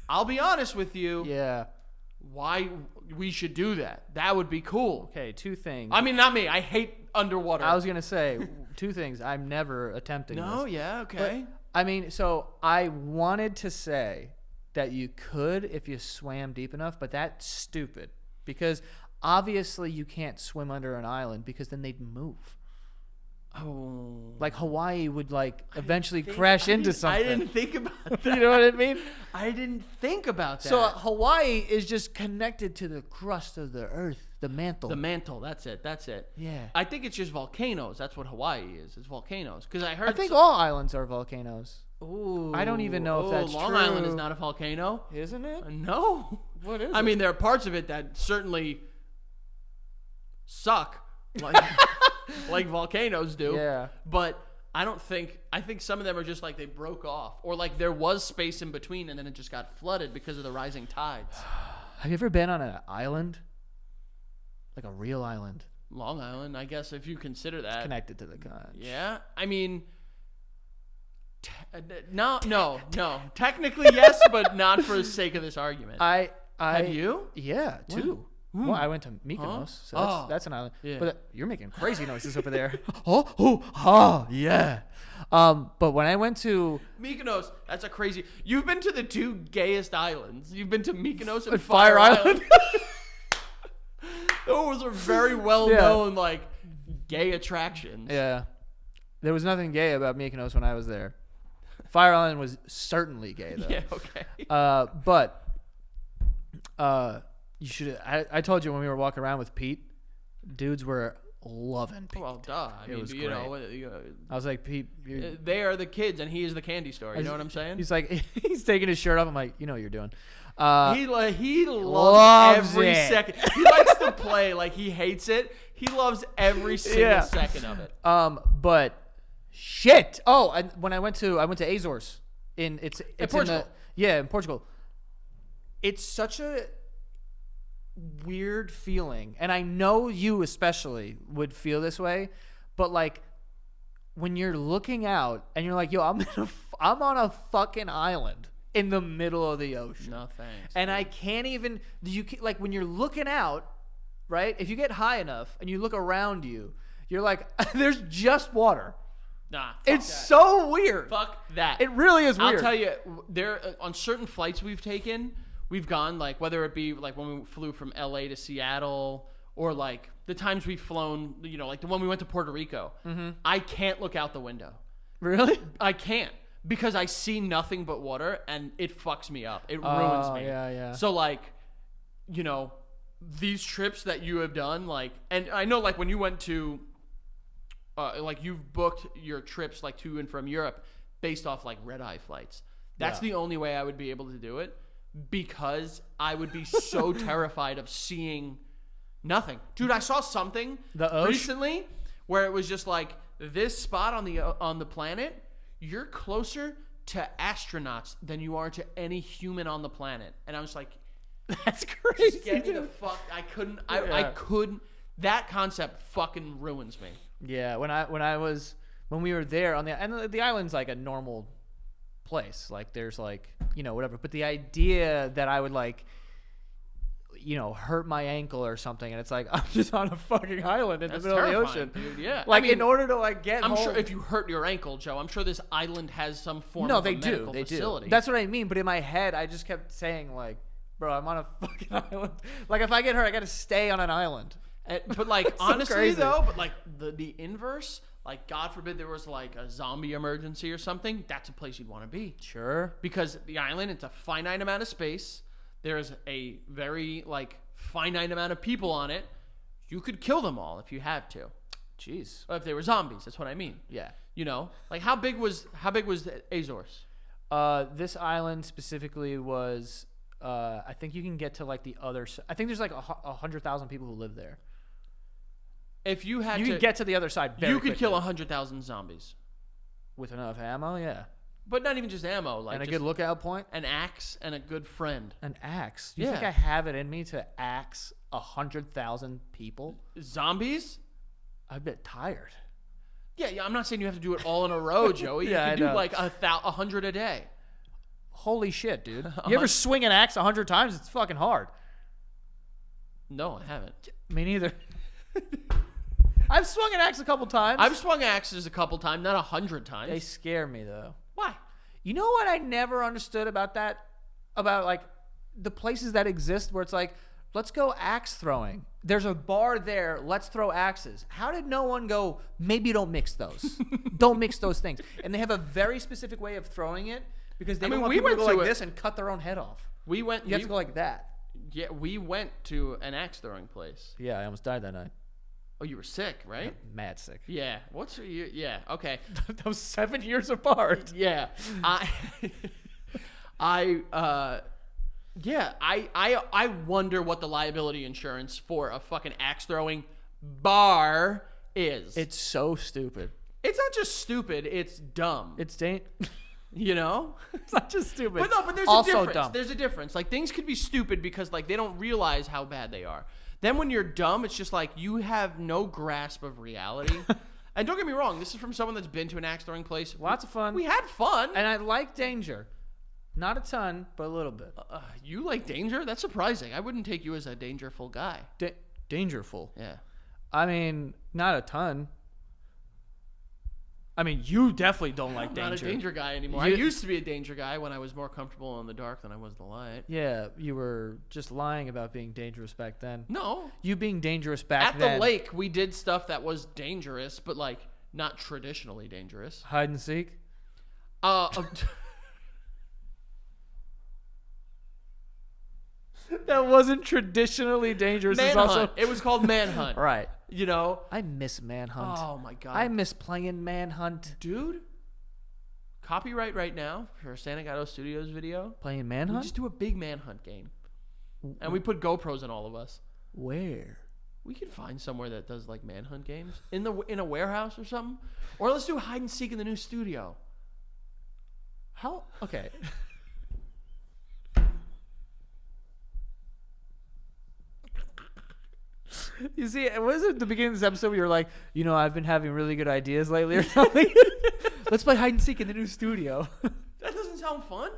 I'll be honest with you. Yeah. Why we should do that? That would be cool. Okay, two things. I mean, not me. I hate underwater. I was going to say two things. I'm never attempting No, this. yeah, okay. But, I mean, so I wanted to say that you could if you swam deep enough, but that's stupid. Because obviously you can't swim under an island because then they'd move. Oh. Like Hawaii would like eventually crash into something. I didn't think about that. You know what I mean? I didn't think about that. So Hawaii is just connected to the crust of the earth, the mantle. The mantle, that's it. Yeah. I think it's just volcanoes. That's what Hawaii is. It's volcanoes. Because I heard. I think all islands are volcanoes. Ooh. I don't even know if that's Long true. Island is not a volcano. Isn't it? No. What is I it? mean, there are parts of it that certainly suck, like like volcanoes do. Yeah. But I think some of them are just like they broke off, or like there was space in between and then it just got flooded because of the rising tides. Have you ever been on an island? Like a real island? Long Island, I guess, if you consider that. Connected to the continent. Yeah. I mean, no. Technically, yes, but not for the sake of this argument. Have you? Yeah, two. Well, I went to Mykonos, so that's an island. Yeah. But you're making crazy noises over there. Yeah. But when I went to Mykonos, that's a crazy. You've been to the two gayest islands. You've been to Mykonos and Fire Island. Those are very well known, like gay attractions. Yeah, there was nothing gay about Mykonos when I was there. Fire Island was certainly gay, though. Yeah. Okay. But you should. I told you when we were walking around with Pete, dudes were loving Pete. Well, duh. I mean, was you know, I was like, Pete, they are the kids, and he is the candy store. You know what I'm saying? He's like, he's taking his shirt off. I'm like, you know what you're doing. He Loves loves every it. second. He likes to play like he hates it. He loves every single second of it. But shit. Oh, and when I went to Azores in Portugal. In Portugal. It's such a weird feeling, and I know you especially would feel this way, but like when you're looking out and you're like, yo, I'm on a fucking island in the middle of the ocean. No thanks. And I can't even like when you're looking out, right? If you get high enough and you look around you, you're like, there's just water. Nah, It's that. so weird. Fuck that. It really is weird. I'll tell you, there on certain flights we've taken, we've gone like whether it be like when we flew from LA to Seattle, or like the times we've flown, you know, like the one we went to Puerto Rico. Mm-hmm. I can't look out the window. Really? I can't. Because I see nothing but water, and it fucks me up. It ruins me. Yeah. So, like, you know, these trips that you have done, like, and I know, like, when you went to, like, you've booked your trips, like, to and from Europe based off, like, red-eye flights. That's the only way I would be able to do it, because I would be so terrified of seeing nothing. Dude, I saw something recently where it was just, like, this spot on the planet. You're closer to astronauts than you are to any human on the planet. And I was like, That's crazy. just get me the fuck. I couldn't. That concept fucking ruins me. Yeah, when we were there on the island's like a normal place. Like there's like, you know, whatever. But the idea that I would like, you know, hurt my ankle or something, and it's like I'm just on a fucking island in the middle of the ocean. Dude, yeah. Like I mean, in order to like get I'm home. sure if you hurt your ankle, Joe, I'm sure this island has some form No, of they a medical do. facility. That's what I mean. But in my head, I just kept saying like, bro, I'm on a fucking island. Like if I get hurt, I got to stay on an island. But like so honestly crazy. though, but like the inverse, like God forbid there was like a zombie emergency or something, that's a place you'd want to be. Sure. Because the island, it's a finite amount of space. There's a very like finite amount of people on it. You could kill them all if you had to. Jeez. If they were zombies, that's what I mean. Yeah. You know, like how big was Azores? This island specifically was, I think you can get to like the other side. I think there's like 100,000 people who live there. If you had You to, can get to the other side very you could quickly. kill 100,000 zombies. With enough ammo, yeah. But not even just ammo, like And a just good lookout point. an axe and a good friend. An axe. Do you think Yeah. I have it in me to axe 100,000 people? Zombies? I'd be tired. Yeah, I'm not saying you have to do it all in a row, Joey. Yeah, You I can do know. like 100 a day. Holy shit, dude. You ever swing an axe 100 times? It's fucking hard. No, I haven't. Me neither. I've swung an axe a couple times. I've swung axes a couple times, not 100 times. They scare me, though. Why? You know what I never understood about that? About, like, the places that exist where it's like, let's go axe throwing. There's a bar there. Let's throw axes. How did no one go, maybe don't mix those? Don't mix those things. And they have a very specific way of throwing it because they don't want people to go like this and cut their own head off. We went. You have to go like that. Yeah, we went to an axe throwing place. Yeah, I almost died that night. Oh, you were sick, right? Mad sick. Yeah. What's your? Yeah. Okay. That was 7 years apart. Yeah. I wonder what the liability insurance for a fucking axe throwing bar is. It's so stupid. It's not just stupid. It's dumb. It's You know? It's not just stupid. But there's also a difference. dumb. There's a difference. Like, things could be stupid because, like, they don't realize how bad they are. Then when you're dumb, it's just like you have no grasp of reality. And don't get me wrong, this is from someone that's been to an axe throwing place. Lots of fun. We had fun. And I like danger. Not a ton, but a little bit. You like danger? That's surprising. I wouldn't take you as a dangerful guy. Dangerful. Yeah. I mean, not a ton. I mean, you definitely don't like danger. I'm not a danger guy anymore. I used to be a danger guy when I was more comfortable in the dark than I was in the light. Yeah, you were just lying about being dangerous back then. No. You being dangerous back then. At the lake, we did stuff that was dangerous, but, like, not traditionally dangerous. Hide and seek? That wasn't traditionally dangerous. Manhunt. It was called Manhunt. Right. You know? I miss Manhunt. Oh, my God. I miss playing Manhunt. Dude, copyright right now for a Santa Gato Studios video. Playing We Manhunt? just do a big Manhunt game. And we put GoPros in all of us. Where? We could find somewhere that does, like, Manhunt games. In a warehouse or something. Or let's do hide and seek in the new studio. How? Okay. You see, it was at the beginning of this episode where you were like, you know, I've been having really good ideas lately or something. Let's play hide and seek in the new studio. That doesn't sound fun.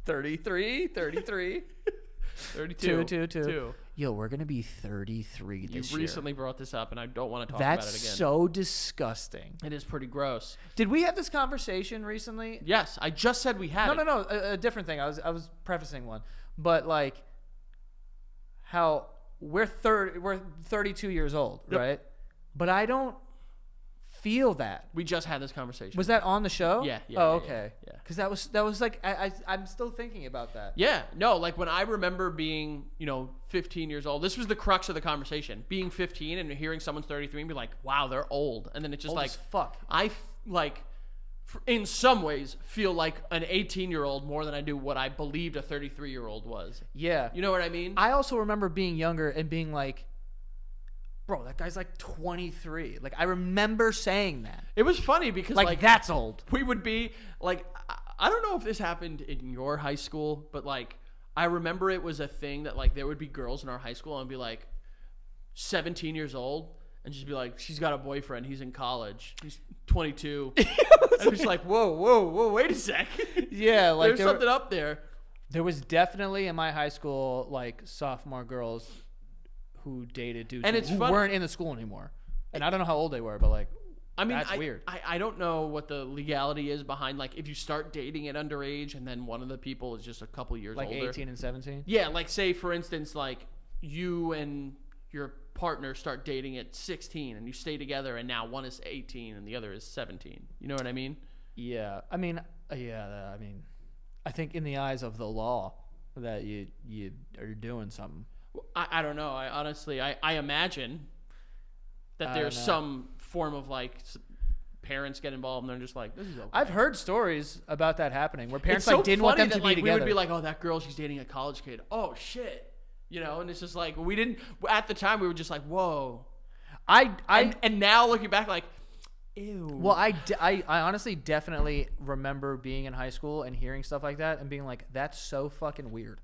33. 32. Two. Yo, we're going to be 33 this You year. recently brought this up, and I don't want to talk about it again. That's so disgusting. It is pretty gross. Did we have this conversation recently? Yes, I just said we had it. No. A different thing. I was prefacing one. But, like, how we're 32 years old, Yep. right? But I don't feel that. We just had this conversation. Was that on the show? Yeah. Oh, okay. Yeah. Because that was like I'm still thinking about that. Yeah, no, like when I remember being, 15 years old, this was the crux of the conversation. Being 15 and hearing someone's 33 and be like, wow, they're old. And then it's just Old like, as fuck. in some ways, feel like an 18-year-old more than I do what I believed a 33-year-old was. Yeah. You know what I mean? I also remember being younger and being like, bro, that guy's like 23. Like, I remember saying that. It was funny because, Like that's old. we would be, like, I don't know if this happened in your high school, but, like, I remember it was a thing that, like, there would be girls in our high school and be, like, 17 years old and just be like, she's got a boyfriend. He's in college. He's 22. I was like, whoa, wait a sec. Yeah, like There's something up there. There was definitely in my high school like sophomore girls who dated dudes And it's who fun- weren't in the school anymore. And I don't know how old they were, but like I mean, that's weird. I don't know what the legality is behind, like, if you start dating at underage and then one of the people is just a couple years Like older. 18 and 17. Yeah, like, say, for instance, like, you and your partner start dating at 16 and you stay together and now one is 18 and the other is 17. You know what I mean? Yeah. I mean, I think in the eyes of the law that you are doing something. I don't know. I honestly, I imagine that I there's don't know. some form of, like, parents get involved and they're just like, this is okay. I've heard stories about that happening where parents It's so like didn't want funny them to that, be like, together. We would be like, oh, that girl, she's dating a college kid. Oh, shit. And it's just like, we didn't, at the time, we were just like, whoa. And now looking back, like, ew. Well, I honestly definitely remember being in high school and hearing stuff like that and being like, that's so fucking weird.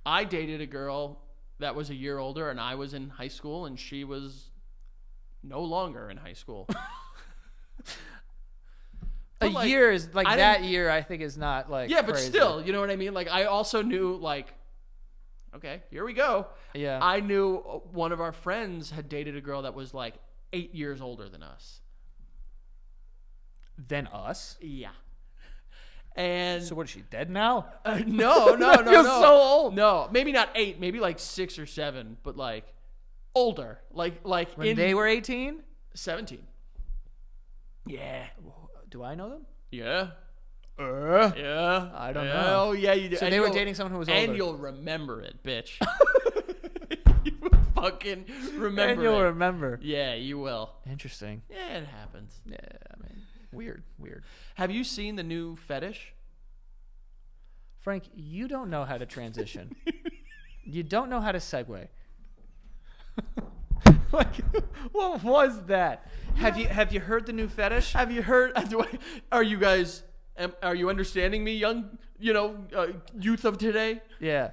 I dated a girl that was a year older and I was in high school and she was no longer in high school. A like, year is like I that didn't- year I think is not like Yeah, but crazy. still, you know what I mean? Like, I also knew, like, okay, here we go. Yeah. I knew one of our friends had dated a girl that was, like, 8 years older than us. Than us? Yeah. And So what is she dead now? no. That feels so old. No, maybe not 8, maybe like 6 or 7, but like older, like When in they were 18? 17. Yeah. Do I know them? Yeah. Yeah. I don't Yeah. know. Oh yeah, you do. So And they were you'll- dating someone who was and older. you'll remember it, bitch. You fucking remember And you'll it. remember. Yeah, you will. Interesting. Yeah, it happens. Yeah, I mean, weird. Have you seen the new Fetish? Frank, you don't know how to transition. You don't know how to segue. Like, what was that? Have you heard the new fetish? Have you heard? Are you guys? Are you understanding me, young? Youth of today. Yeah.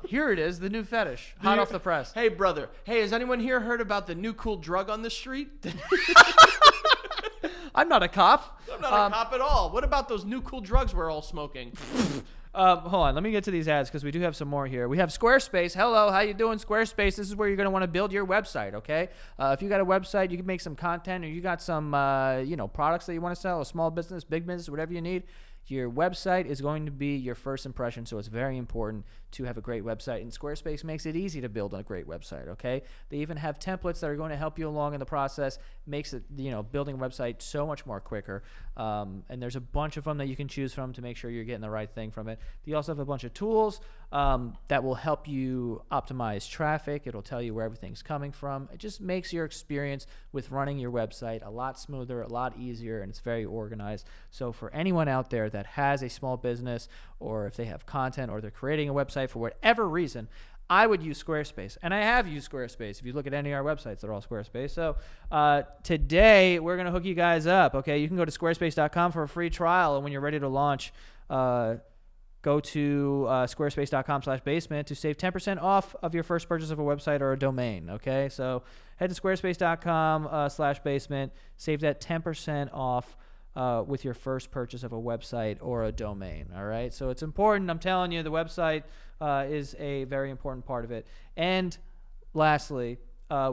Here it is, the new fetish, hot off the press. Hey, brother. Hey, has anyone here heard about the new cool drug on the street? I'm not a cop. I'm not a cop at all. What about those new cool drugs we're all smoking? Hold on, let me get to these ads because we do have some more here. We have Squarespace. Hello, how you doing, Squarespace? This is where you're going to want to build your website, okay? If you got a website, you can make some content, or you got some, products that you want to sell, a small business, big business, whatever you need. Your website is going to be your first impression, so it's very important to have a great website, and Squarespace makes it easy to build a great website, okay? They even have templates that are going to help you along in the process, makes it, building a website so much more quicker, and there's a bunch of them that you can choose from to make sure you're getting the right thing from it. They also have a bunch of tools that will help you optimize traffic. It'll tell you where everything's coming from. It just makes your experience with running your website a lot smoother, a lot easier, and it's very organized. So for anyone out there that has a small business, or if they have content, or they're creating a website for whatever reason, I would use Squarespace, and I have used Squarespace. If you look at any of our websites, they're all Squarespace. So today we're going to hook you guys up, okay? You can go to squarespace.com for a free trial, and when you're ready to launch, go to squarespace.com/basement to save 10% off of your first purchase of a website or a domain, okay? So head to squarespace.com/basement, save that 10% off with your first purchase of a website or a domain, all right? So it's important. I'm telling you, the website is a very important part of it. And lastly,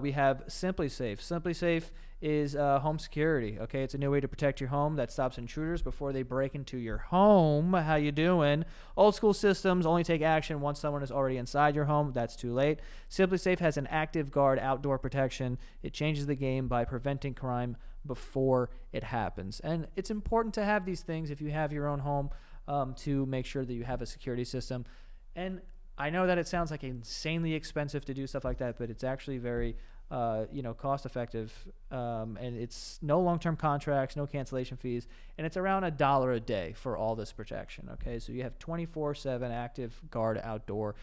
we have SimpliSafe. SimpliSafe is home security, okay? It's a new way to protect your home that stops intruders before they break into your home. How you doing? Old school systems only take action once someone is already inside your home. That's too late. SimpliSafe has an active guard outdoor protection. It changes the game by preventing crime before it happens. And it's important to have these things if you have your own home to make sure that you have a security system. And I know that it sounds like insanely expensive to do stuff like that, but it's actually very cost effective, and it's no long-term contracts, no cancellation fees, and it's around $1 a day for all this protection, okay? So you have 24/7 active guard outdoor.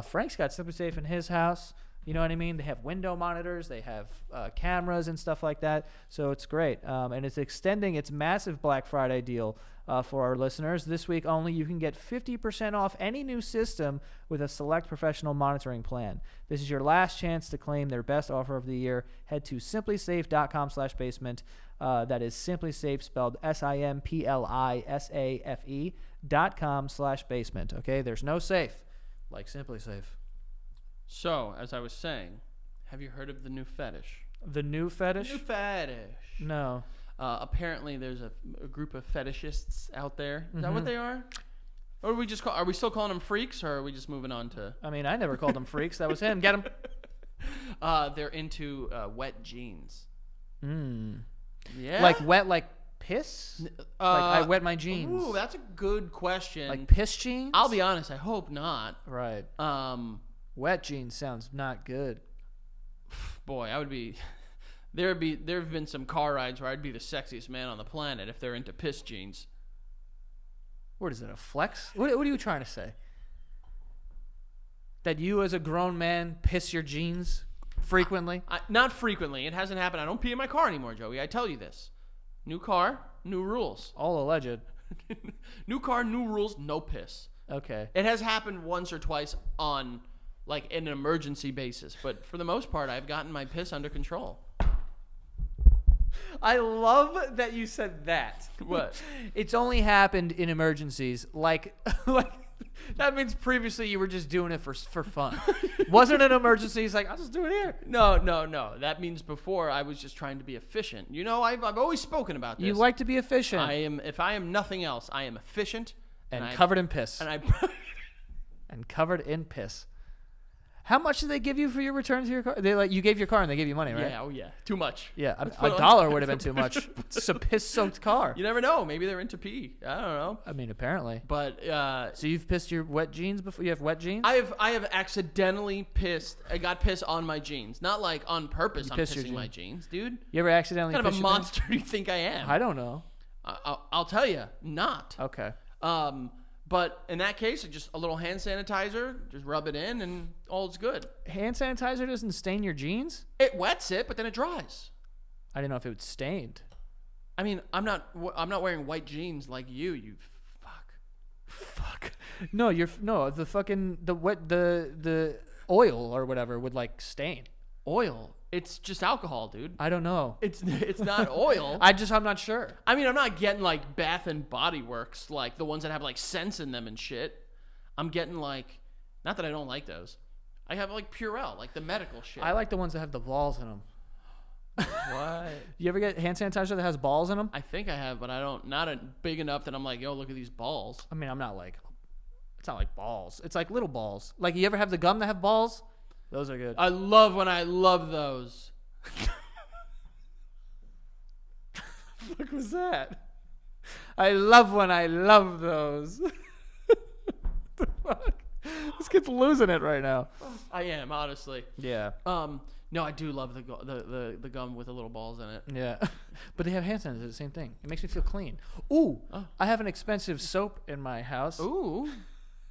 Frank's got SimpliSafe in his house. You know what I mean? They have window monitors, they have cameras and stuff like that. So it's great. And it's extending its massive Black Friday deal for our listeners. This week only, you can get 50% off any new system with a select professional monitoring plan. This is your last chance to claim their best offer of the year. Head to simplisafe.com/basement. That is SimpliSafe, spelled SimpliSafe.com/basement. Okay, there's no safe like SimpliSafe. So, as I was saying, have you heard of the new fetish? The new fetish? New fetish. No. Apparently, there's a group of fetishists out there. Is that what they are? Or are we still calling them freaks, or are we just moving on to? I mean, I never called them freaks. That was him. Get him. They're into wet jeans. Yeah. Like wet, like piss? Like I wet my jeans. Ooh, that's a good question. Like piss jeans? I'll be honest. I hope not. Right. Wet jeans sounds not good. Boy, I would be. There have been some car rides where I'd be the sexiest man on the planet if they're into piss jeans. What is it, a flex? What are you trying to say? That you as a grown man piss your jeans frequently? Not frequently. It hasn't happened. I don't pee in my car anymore, Joey. I tell you this. New car, new rules. All alleged. New car, new rules, no piss. Okay. It has happened once or twice on like an emergency basis, but for the most part, I've gotten my piss under control. I love that you said that. What? It's only happened in emergencies. Like that means previously you were just doing it for fun. Wasn't an emergency. He's like, I'll just do it here. No. That means before I was just trying to be efficient. You know, I've always spoken about this. You like to be efficient. If I am nothing else, I am efficient and covered in piss. And covered in piss. How much did they give you for your return to your car? You gave your car and they gave you money, right? Yeah, yeah. Too much. Yeah, $1 would have been too much. It's a piss-soaked car. You never know. Maybe they're into pee. I don't know. I mean, apparently. But so you've pissed your wet jeans before? You have wet jeans? I have accidentally pissed. I got piss on my jeans. Not like on purpose. I'm pissing my jeans, dude. You ever accidentally? What kind of a monster do you think I am? I don't know. I'll tell you, not. Okay. But in that case, just a little hand sanitizer, just rub it in, and all's good. Hand sanitizer doesn't stain your jeans? It wets it, but then it dries. I didn't know if it was stained. I mean, I'm not wearing white jeans like you. You fuck. No, the oil or whatever would like stain. Oil. It's just alcohol, dude. I don't know. It's not oil. I'm not sure. I mean, I'm not getting like Bath and Body Works, like the ones that have like scents in them and shit. I'm getting like, not that I don't like those. I have like Purell, like the medical shit. I like the ones that have the balls in them. What? You ever get hand sanitizer that has balls in them? I think I have, but I don't. Not big enough that I'm like, yo, look at these balls. I mean, it's not like balls. It's like little balls. Like, you ever have the gum that have balls? Those are good. I love when I love those. What was that? I love when I love those. The fuck? This kid's losing it right now. I am, honestly. Yeah. No, I do love the gum with the little balls in it. Yeah. But they have hand sanitizer, the same thing. It makes me feel clean. Ooh, I have an expensive soap in my house. Ooh.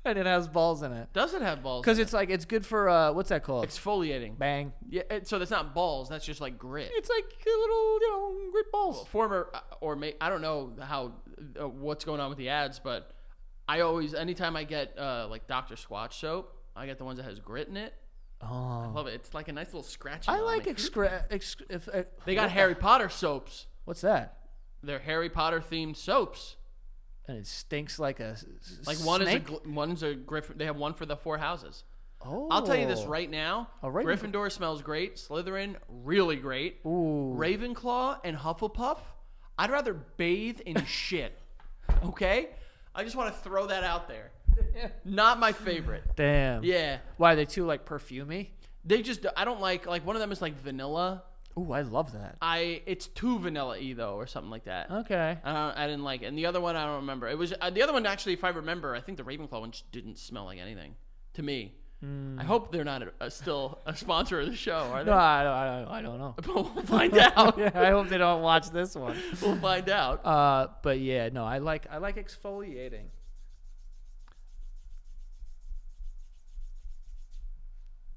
And it has balls in it. Does it have balls? Because it's like, it's good for, what's that called? Exfoliating. Bang. Yeah, so that's not balls. That's just like grit. It's like a little, grit balls. I don't know how what's going on with the ads, but I always, anytime I get like Dr. Squatch soap, I get the ones that has grit in it. Oh. I love it. It's like a nice little scratchy. I like They got Harry Potter soaps. What's that? They're Harry Potter themed soaps. And it stinks like a like snake? one's a Griffin. They have one for the 4 houses. Oh. I'll tell you this right now. Ravenclaw. Gryffindor smells great. Slytherin, really great. Ooh. Ravenclaw and Hufflepuff, I'd rather bathe in shit. Okay? I just want to throw that out there. Not my favorite. Damn. Yeah. Why, are they too, like, perfumey? They just, I don't like one of them is like vanilla. Ooh, I love that. It's too vanilla-y though, or something like that. Okay. I didn't like it. And the other one, I don't remember. It was the other one, actually, if I remember, I think the Ravenclaw one just didn't smell like anything to me. I hope they're not still a sponsor of the show, are they? No, I don't know. But we'll find out. Yeah, I hope they don't watch this one. We'll find out. But yeah, no, I like exfoliating.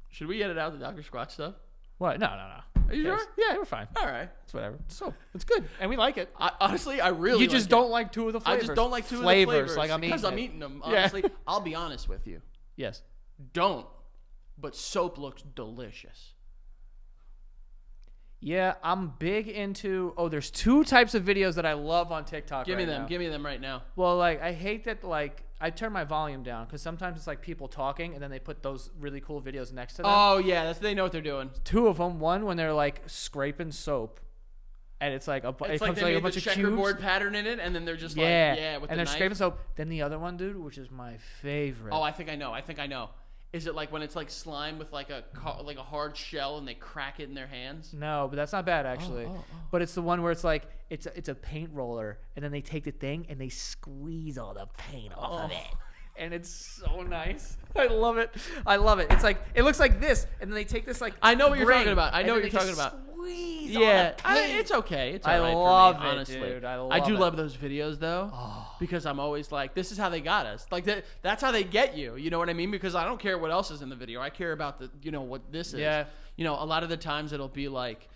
Should we edit out the Dr. Squatch stuff? What? No. Are you sure? Yeah, we're fine. All right. It's whatever. So it's good, and we like it. Honestly, I really. You just like don't like two of the flavors. I just don't like two flavors, of the flavors. Like I'm because eating I'm it. eating them. Yeah. Honestly, I'll be honest with you. Yes. Don't. But soap looks delicious. Yeah, I'm big into. Oh, there's 2 types of videos that I love on TikTok. Give me them. Now. Give me them right now. Well, like I hate that. Like I turn my volume down because sometimes it's like people talking, and then they put those really cool videos next to them. Oh yeah, they know what they're doing. 2 of them. One when they're like scraping soap, and it's like It's like they made the checkerboard pattern in it, and then they're just with and the they're knife. scraping soap. Then the other one, dude, which is my favorite. Oh, I think I know. Is it like when it's like slime with like a hard shell and they crack it in their hands? No, but that's not bad actually. Oh. But it's the one where it's like it's a paint roller, and then they take the thing and they squeeze all the paint off of it, and it's so nice. I love it. It's like it looks like this, and then they take this like I know what you're ring, talking about. I and know then what they you're talking just about. Squeeze all Yeah, the paint. it's okay. It's I all right love for me, it, honestly. dude. I do love those videos though, because I'm always like, this is how they got us. Like that's how they get you. You know what I mean? Because I don't care what else is in the video. I care about what this is. Yeah. A lot of the times it'll be like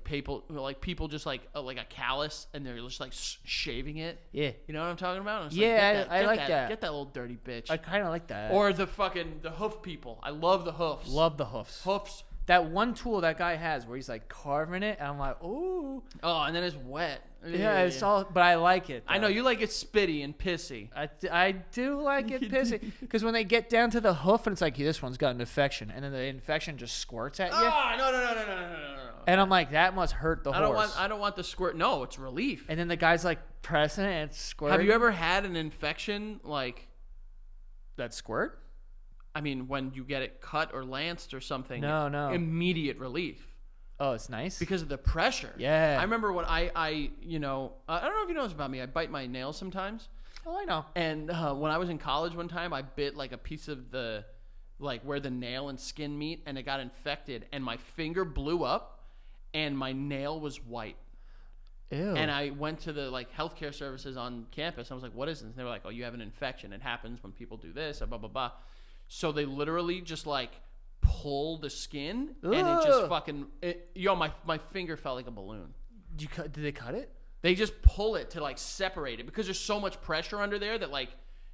people just like a callus, and they're just like shaving it. Yeah. You know what I'm talking about? And it's Yeah, like, I like that. Get that little dirty bitch. I kind of like that. Or the hoof people. I love the hoofs. love the hoofs. Hoofs. That one tool that guy has where he's like carving it, and I'm like, ooh. Oh, and then it's wet. Yeah, it's all, but I like it. I know you like it spitty and pissy. I do like it pissy because when they get down to the hoof and it's like, this one's got an infection, and then the infection just squirts at you. Oh, no. And I'm like, that must hurt the horse. I don't want the squirt. No, it's relief. And then the guy's like pressing it and it's squirting. Have you ever had an infection like that squirt? I mean, when you get it cut or lanced or something. No. Immediate relief. Oh, it's nice. Because of the pressure. Yeah. I remember when I don't know if you know this about me. I bite my nails sometimes. Oh, I know. And when I was in college one time, I bit like a piece of where the nail and skin meet, and it got infected, and my finger blew up, and my nail was white. Ew. And I went to the like healthcare services on campus. I was like, "What is this?" And they were like, "Oh, you have an infection. It happens when people do this." Blah blah blah. So they literally just like pull the skin, and it just Ugh. fucking. My finger felt like a balloon. Did they cut it? They just pull it to like separate it because there's so much pressure under there that like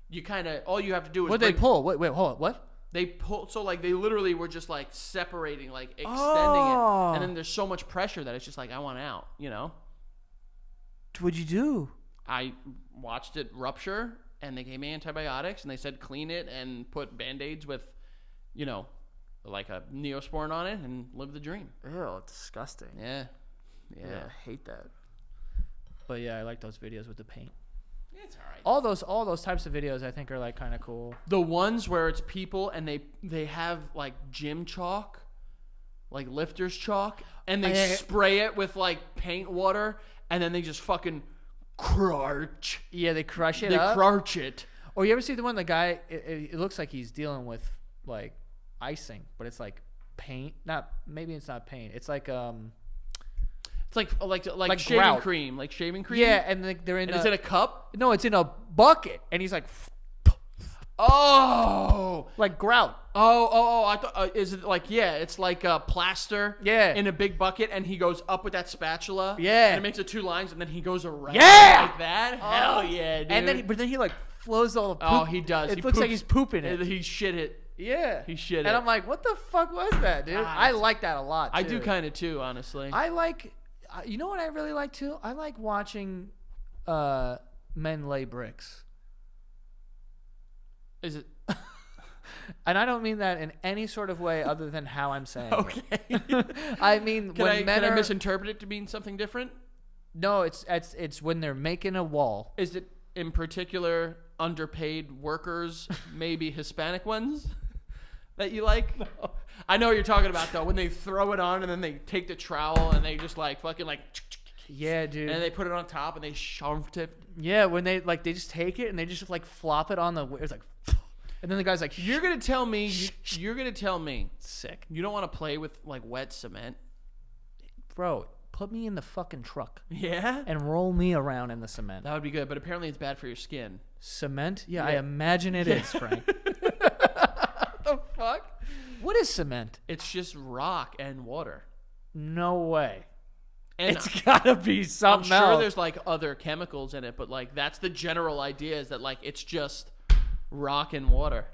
you kind of all you have to do is. What they pull? Wait, hold on. What? They pull, so like they literally were just like separating, like extending Oh. it, and then there's so much pressure that it's just like I want out, you know. What'd you do? I watched it rupture, and they gave me antibiotics, and they said clean it and put Band-Aids with, you know, like a Neosporin on it, and live the dream. Ew, disgusting. Yeah, Yeah, I hate that. But yeah, I like those videos with the paint. It's all right. All those types of videos I think are like kind of cool. The ones where it's people and they have like gym chalk, like lifters chalk, and they spray it with like paint water, and then they just fucking crunch. Yeah, they crush it They up. crunch it. Or you ever see the one the guy? It looks like he's dealing with like icing, but it's like paint. Maybe it's not paint. It's like It's like shaving grout. cream, like shaving cream. Yeah, and they're in. And it's in a cup. No, it's in a bucket, and he's like, Oh. like grout. Oh! I thought is it like it's like a plaster. Yeah. In a big bucket, and he goes up with that spatula. Yeah. And it makes it 2 lines, and then he goes around. Yeah! Like that. Hell yeah, dude. And then he like flows all the poop. Oh, he does. It He looks like poops- he's pooping it. He shit it. Yeah, He shit and it. I'm like, what the fuck was that, dude? Ah, I like that a lot. I too. do kind of too, honestly. I like. You know what I really like too? I like watching men lay bricks. Is it And I don't mean that in any sort of way other than how I'm saying it. okay? I mean, Can when I men are misinterpret it to mean something different? no, it's when they're making a wall. Is it in particular underpaid workers, maybe Hispanic ones, that you like? No. I know what you're talking about though. When they throw it on and then they take the trowel and they just like fucking like, Yeah, dude. and they put it on top and they sharped it. Yeah, when they just take it and they just like flop it on the. It's like, and then the guy's like, You're gonna tell me you're gonna tell me sick, you don't want to play with like wet cement? bro. Put me in the fucking truck Yeah, and roll me around in the cement. that would be good. But apparently it's bad for your skin. Cement? Yeah, I Yeah. imagine it is, Frank. The fuck? What is cement? It's just rock and water. No way. And It's gotta be I'm something sure else. there's like other chemicals in it, but like that's the general idea is that like it's just rock and water.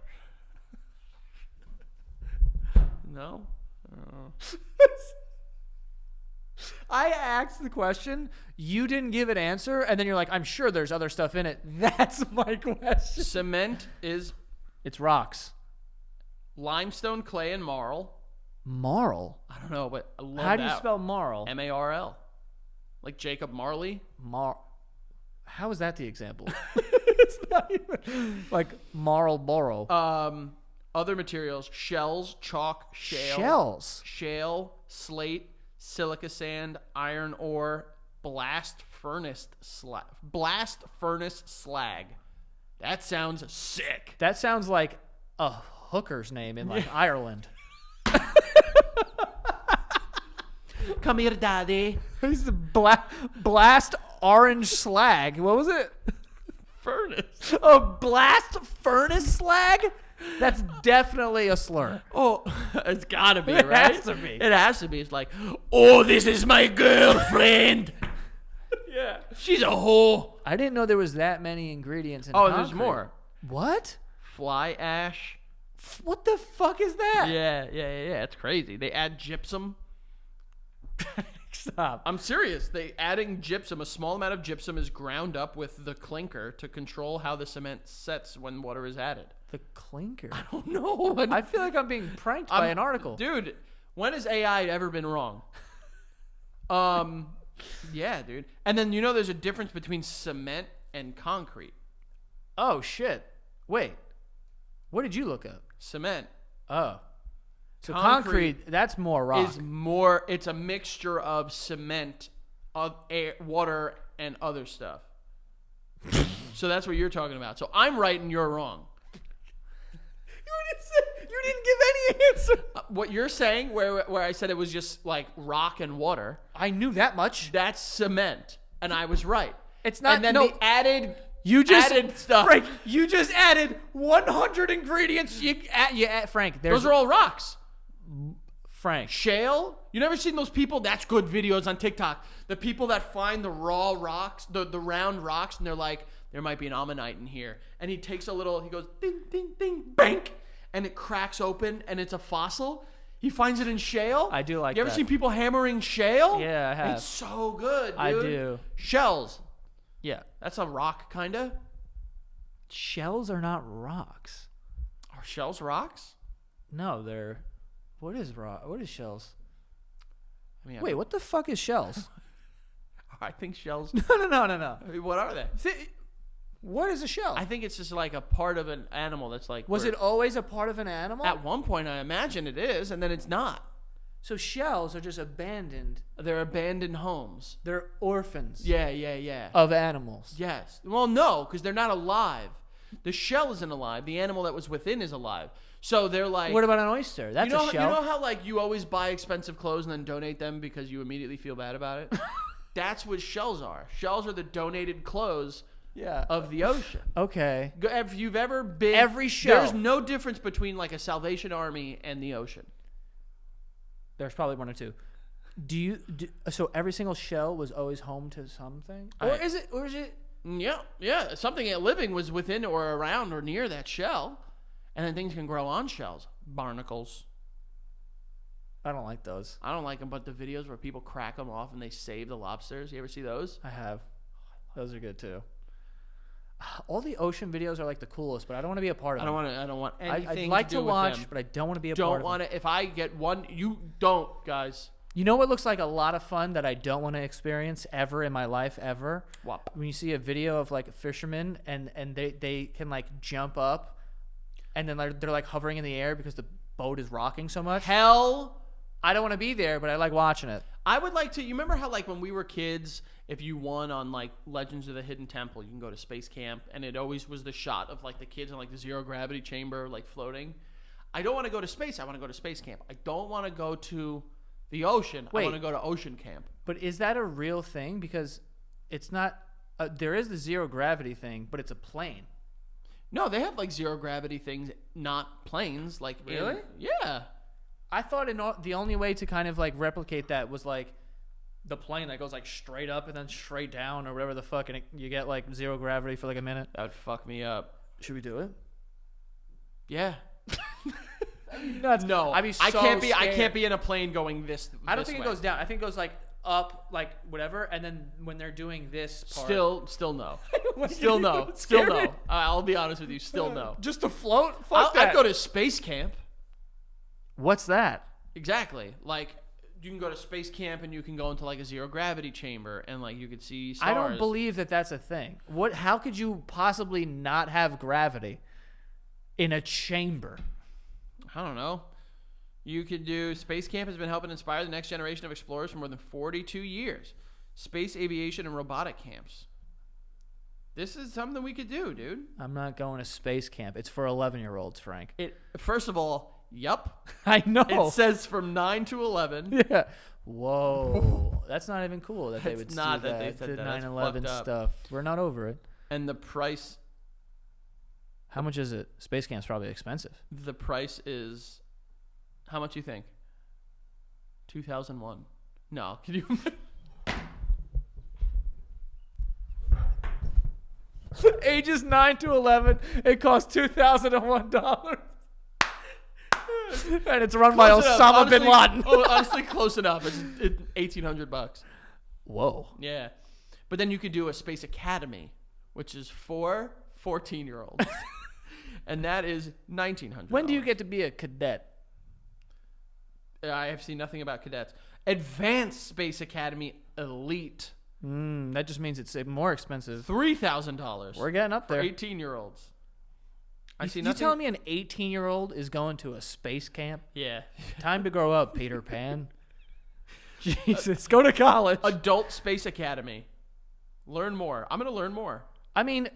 No? Oh. I asked the question, you didn't give an answer, and then you're like, I'm sure there's other stuff in it. That's my question. Cement is It's rocks. limestone, clay, and marl. Marl? I don't know, but I love How do you that. spell marl? M-A-R-L. Like Jacob Marley. How is that the example? It's not even like Marlboro. Other materials: shells, chalk, shale, Shells. shale, slate, silica sand, iron ore, blast furnace slag. That sounds sick. That sounds like a hooker's name in like Ireland. Come here, daddy. He's the blast orange slag. What was it? Furnace. A blast furnace slag? That's definitely a slur. Oh, it's gotta be, It right? has to be. It has to be. It's like, oh, this is my girlfriend. Yeah. She's a whore. I didn't know there was that many ingredients in Oh, concrete. there's more. What? Fly ash. What the fuck is that? Yeah. It's crazy. They add gypsum. Stop. I'm serious. They adding gypsum. A small amount of gypsum is ground up with the clinker to control how the cement sets when water is added. The clinker. I don't know. I feel like I'm being pranked by an article. Dude, when has AI ever been wrong? Yeah, dude. And then you know there's a difference between cement and concrete. Oh, shit. Wait. What did you look up? Cement Oh. So Concrete concrete, that's more rock. is more, it's a mixture of cement, of air, water, and other stuff. So that's what you're talking about. So I'm right and you're wrong. You didn't give any answer. What you're saying, where I said it was just like rock and water, I knew that much. that's cement. and I was right. It's not. And then no, they added stuff. Frank, you just added 100 ingredients. Frank. Those are all rocks. Frank. Shale? You never seen those people? That's good videos on TikTok. The people that find the raw rocks, the round rocks, and they're like, there might be an ammonite in here. And he takes a little, he goes, ding, ding, ding, bank, and it cracks open, and it's a fossil. He finds it in shale. I do like that. You ever seen people hammering shale? Yeah, I have. It's so good, dude. I do. Shells. Yeah. That's a rock, kind of. Shells are not rocks. Are shells rocks? No, they're. What is rock? What is shells? I mean, Wait, what the fuck is shells? I think shells. No. I mean, what are they? What is a shell? I think it's just like a part of an animal that's like. Was it always a part of an animal? At one point, I imagine it is, and then it's not. So shells are just abandoned. They're abandoned homes. They're orphans. Yeah. Of animals. Yes. Well, no, because they're not alive. The shell isn't alive. The animal that was within is alive. So they're like. What about an oyster? That's a shell. You know how like you always buy expensive clothes and then donate them because you immediately feel bad about it? That's what shells are. Shells are the donated clothes of the ocean. Okay. If you've ever been. Every shell. There's no difference between like a Salvation Army and the ocean. There's probably one or two. So every single shell was always home to something? Or is it Yeah. Something living was within or around or near that shell. And then things can grow on shells. Barnacles. I don't like those. I don't like them, but the videos where people crack them off and they save the lobsters. You ever see those? I have. Those are good too. All the ocean videos are like the coolest, but I don't want to be a part of them. I don't want anything I'd like to do to with watch, them. but I don't want to be a part Don't of want them. to. If I get one, you don't, guys. You know what looks like a lot of fun that I don't want to experience ever in my life ever? What? When you see a video of like fishermen and they can like jump up and then they're like hovering in the air because the boat is rocking so much. Hell, I don't want to be there, but I like watching it. I would like to. You remember how like when we were kids, if you won on like Legends of the Hidden Temple, you can go to space camp, and it always was the shot of like the kids in like the zero gravity chamber like floating. I don't want to go to space. I want to go to space camp. I don't want to go to the ocean. Wait. I want to go to ocean camp. But is that a real thing? Because it's not. There is the zero gravity thing, but it's a plane. No, they have like zero gravity things, not planes. Like Really? Yeah. I thought the only way to kind of like replicate that was like the plane that goes like straight up and then straight down or whatever the fuck, and you get like zero gravity for like a minute. That would fuck me up. Should we do it? Yeah. Nuts. No, I'd be so I can't scared. be in a plane going this. I don't this think way. it goes down. I think it goes like up, like whatever, and then when they're doing this part, Still no. Why are Still you no. scared? Still no. I'll be honest with you. Still no. just to float. Fuck I'd go to space camp. What's that? Exactly. Like you can go to space camp and you can go into like a zero gravity chamber and like you could see stars. I don't believe that that's a thing. What? How could you possibly not have gravity in a chamber? I don't know. You could do space camp has been helping inspire the next generation of explorers for more than 42 years. Space aviation and robotic camps. This is something we could do, dude. I'm not going to space camp. It's for 11-year-olds, Frank. First of all, yup. I know. It says from 9 to 11. Yeah. Whoa. That's not even cool that they That's would not do that they that. said The that. That's 9/11 fucked up. stuff. We're not over it. And the price How much is it? Space camp's probably expensive. is how much you think? 2001. No, can you Ages 9 to 11. It costs $2,001. And it's run by Close enough. Osama bin Laden. Honestly, close enough. It's $1,800. Whoa. Yeah. But then you could do a space academy, which is for 14-year-olds. And that is $1,900. When do you get to be a cadet? I have seen nothing about cadets. Advanced Space Academy Elite. That just means it's more expensive. $3,000. We're getting up for there. 18-year-olds. I see You nothing. telling me an 18-year-old is going to a space camp? Yeah. Time to grow up, Peter Pan. Jesus, go to college. Adult Space Academy. Learn more. I'm going to learn more. I mean,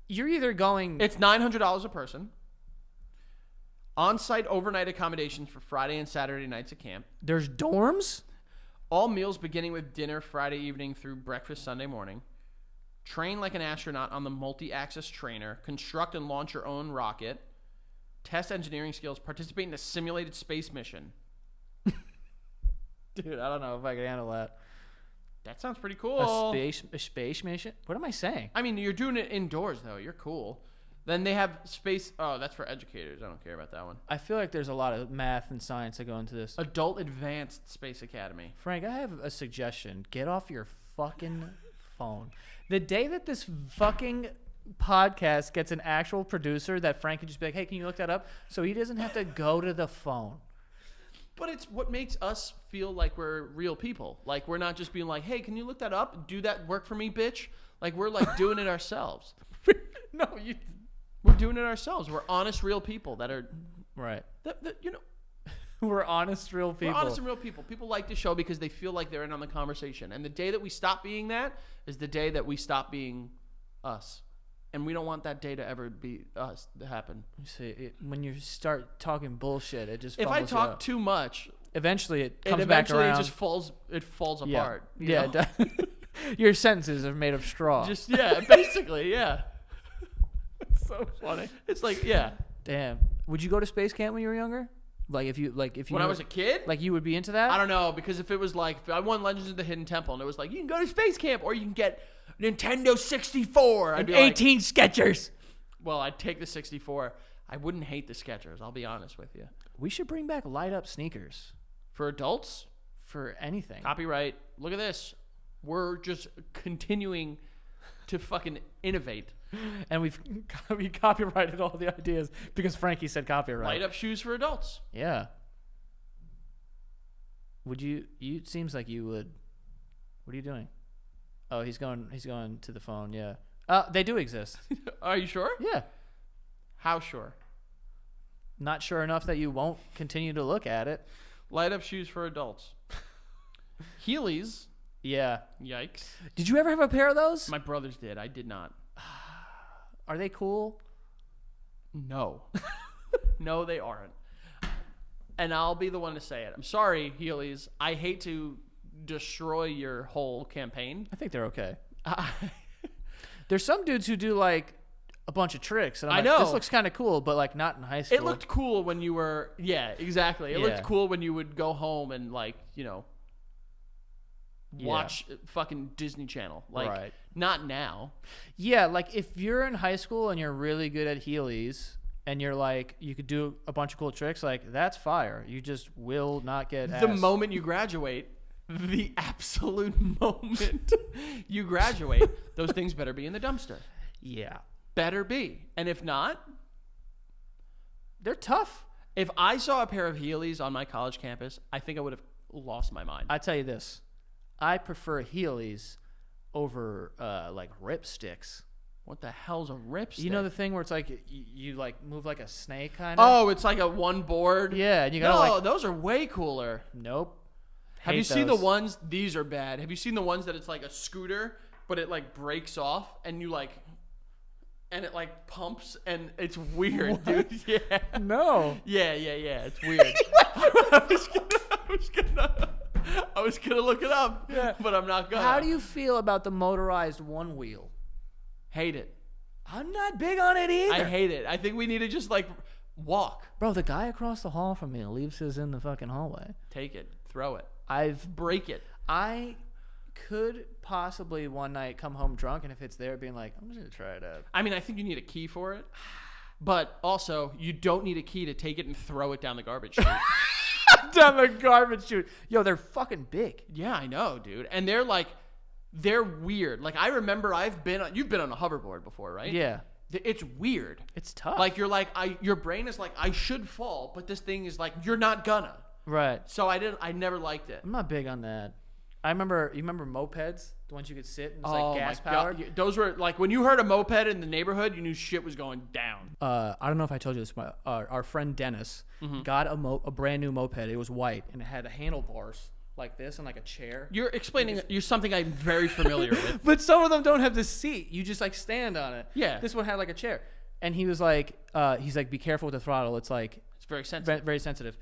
you're either going... It's $900 a person. On-site overnight accommodations for Friday and Saturday nights at camp. There's dorms? All meals beginning with dinner Friday evening through breakfast Sunday morning. Train like an astronaut on the multi-axis trainer. Construct and launch your own rocket. Test engineering skills. Participate in a simulated space mission. Dude, I don't know if I can handle that. That sounds pretty cool. A space mission? What am I saying? I mean, you're doing it indoors, though. You're cool. Then they have space. Oh, that's for educators. I don't care about that one. I feel like there's a lot of math and science that go into this. Adult Advanced Space Academy. Frank, I have a suggestion. Get off your fucking phone. The day that this fucking podcast gets an actual producer that Frank can just be like, hey, can you look that up? So he doesn't have to go to the phone. But it's what makes us feel like we're real people. Like, we're not just being like, hey, can you look that up? Do that work for me, bitch? Like, we're like doing it ourselves. No, we're doing it ourselves. We're honest, real people that are, right. you know, We're honest, real people. we're honest and real people. People like the show because they feel like they're in on the conversation. And the day that we stop being that is the day that we stop being us. And we don't want that day to ever be us to happen. You see, when you start talking bullshit, it just If I fumbles you talk up. too much, Eventually it it comes back eventually around. just falls Yeah. apart. you Yeah, know? it does. Your sentences are made of straw. Just basically, yeah. It's so funny. It's like, yeah. Damn. Would you go to space camp when you were younger? If you When I was a kid, like you would be into that? I don't know, because if it was like, if I won Legends of the Hidden Temple and it was like, you can go to space camp or you can get Nintendo 64. I'd be 18 Skechers. well, I'd take the 64. I wouldn't hate the Skechers. I'll be honest with you. We should bring back light up sneakers For adults, for anything. copyright. Look at this. We're just continuing to fucking innovate. And we copyrighted all the ideas because Frankie said copyright. Light up shoes for adults. Yeah. Would you? It seems like you would. What are you doing? Oh, he's going to the phone. Yeah. They do exist. Are you sure? Yeah. How sure? Not sure enough that you won't continue to look at it. Light up shoes for adults. Heelys. Yeah. Yikes. Did you ever have a pair of those? My brothers did. I did not. Are they cool? No. No, they aren't. And I'll be the one to say it. I'm sorry, Heelys. I hate to destroy your whole campaign. I think they're okay. There's some dudes who do like a bunch of tricks, and I'm I like, know. this looks kind of cool, but like not in high school. It looked cool when you were, yeah, exactly. It Yeah. looked cool when you would go home and like, you know, watch fucking Disney Channel. Like, Right. not now. Yeah, like if you're in high school and you're really good at Heelys and you're like, you could do a bunch of cool tricks, like that's fire. You just will not get The ass. moment you graduate, the absolute moment you graduate, those things better be in the dumpster. Yeah. Better be. And if not, They're tough. if I saw a pair of Heelys on my college campus, I think I would have lost my mind. I tell you this. I prefer Heelys over like rip sticks. What the hell's a ripstick? You know the thing where it's like you like move like a snake kind of? Oh, it's like a one board? Yeah, and you No, gotta like those are way cooler. nope. Have you Hate seen the those. ones? These are bad. Have you seen the ones that it's like a scooter, but it like breaks off and you like, and it like pumps and it's weird, dude. Yeah. No. Yeah. It's weird. I was gonna look it up, Yeah. but I'm not gonna. How do you feel about the motorized one wheel? hate it? I'm not big on it either. I hate it. I think we need to just like walk, Bro, the guy across the hall from me leaves his in the fucking hallway. take it, throw it, I've break it. I could possibly one night come home drunk, and if it's there, being like, I'm just gonna try it out. I mean, I think you need a key for it, but also you don't need a key to take it and throw it down the garbage chute. Down the garbage chute. Yo, they're fucking big. Yeah, I know, dude. And they're weird. Like, I remember you've been on a hoverboard before, right? Yeah, It's weird. it's tough. Like, you're like, your brain is like, I should fall, but this thing is like, you're not gonna. right. So I never liked it. I'm not big on that. You remember mopeds, the ones you could sit and it's Oh, like my gas powered. God. Those were like, when you heard a moped in the neighborhood, you knew shit was going down. I don't know if I told you this, but our friend Dennis got a brand new moped. It was white and it had handlebars like this and like a chair. You're explaining something I'm very familiar with. But some of them don't have the seat. You just like stand on it. Yeah. This one had like a chair. And he was like, be careful with the throttle. It's like It's very sensitive. very sensitive.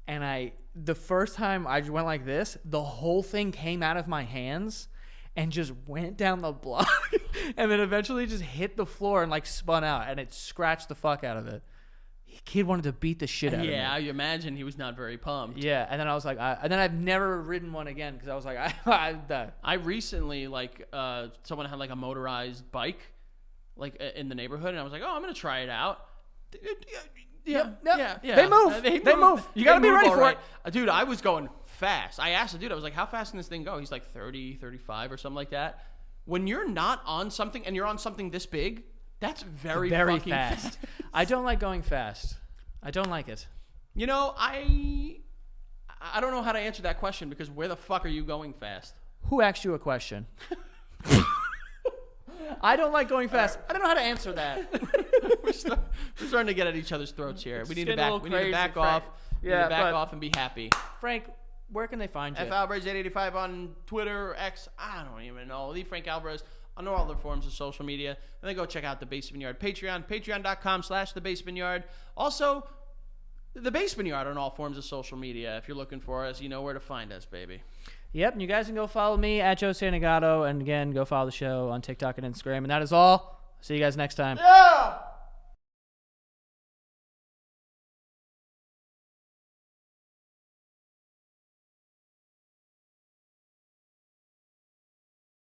and the first time I went like this, the whole thing came out of my hands and just went down the block and then eventually just hit the floor and like spun out, and it scratched the fuck out of it. Kid wanted to beat the shit out of me. Yeah, I imagine he was not very pumped. Yeah, and then I was like, and then I've never ridden one again because I was like, I recently, like, someone had like a motorized bike, like in the neighborhood, and I was like, oh, I'm gonna try it out. Yeah. They move. They move. You gotta be ready for it. Dude, I was going fast. I asked the dude, I was like, how fast can this thing go? He's like 30, 35 or something like that. When you're not on something and you're on something this big, that's very fucking fast. I don't like going fast. I don't like it. You know, I don't know how to answer that question because where the fuck are you going fast? Who asked you a question? I don't like going fast. I don't know how to answer that. We're starting to get at each other's throats here. We need to back off. We need to back off and be happy. Frank, where can they find you? FAlvarez885 on Twitter, X, I don't even know. The Frank Alvarez on all other forms of social media. And then go check out The Basement Yard Patreon, patreon.com/The Basement Yard. Also, The Basement Yard on all forms of social media. If you're looking for us, you know where to find us, baby. Yep, and you guys can go follow me at Joe Santagato, and again, go follow the show on TikTok and Instagram. And that is all. See you guys next time. Yeah!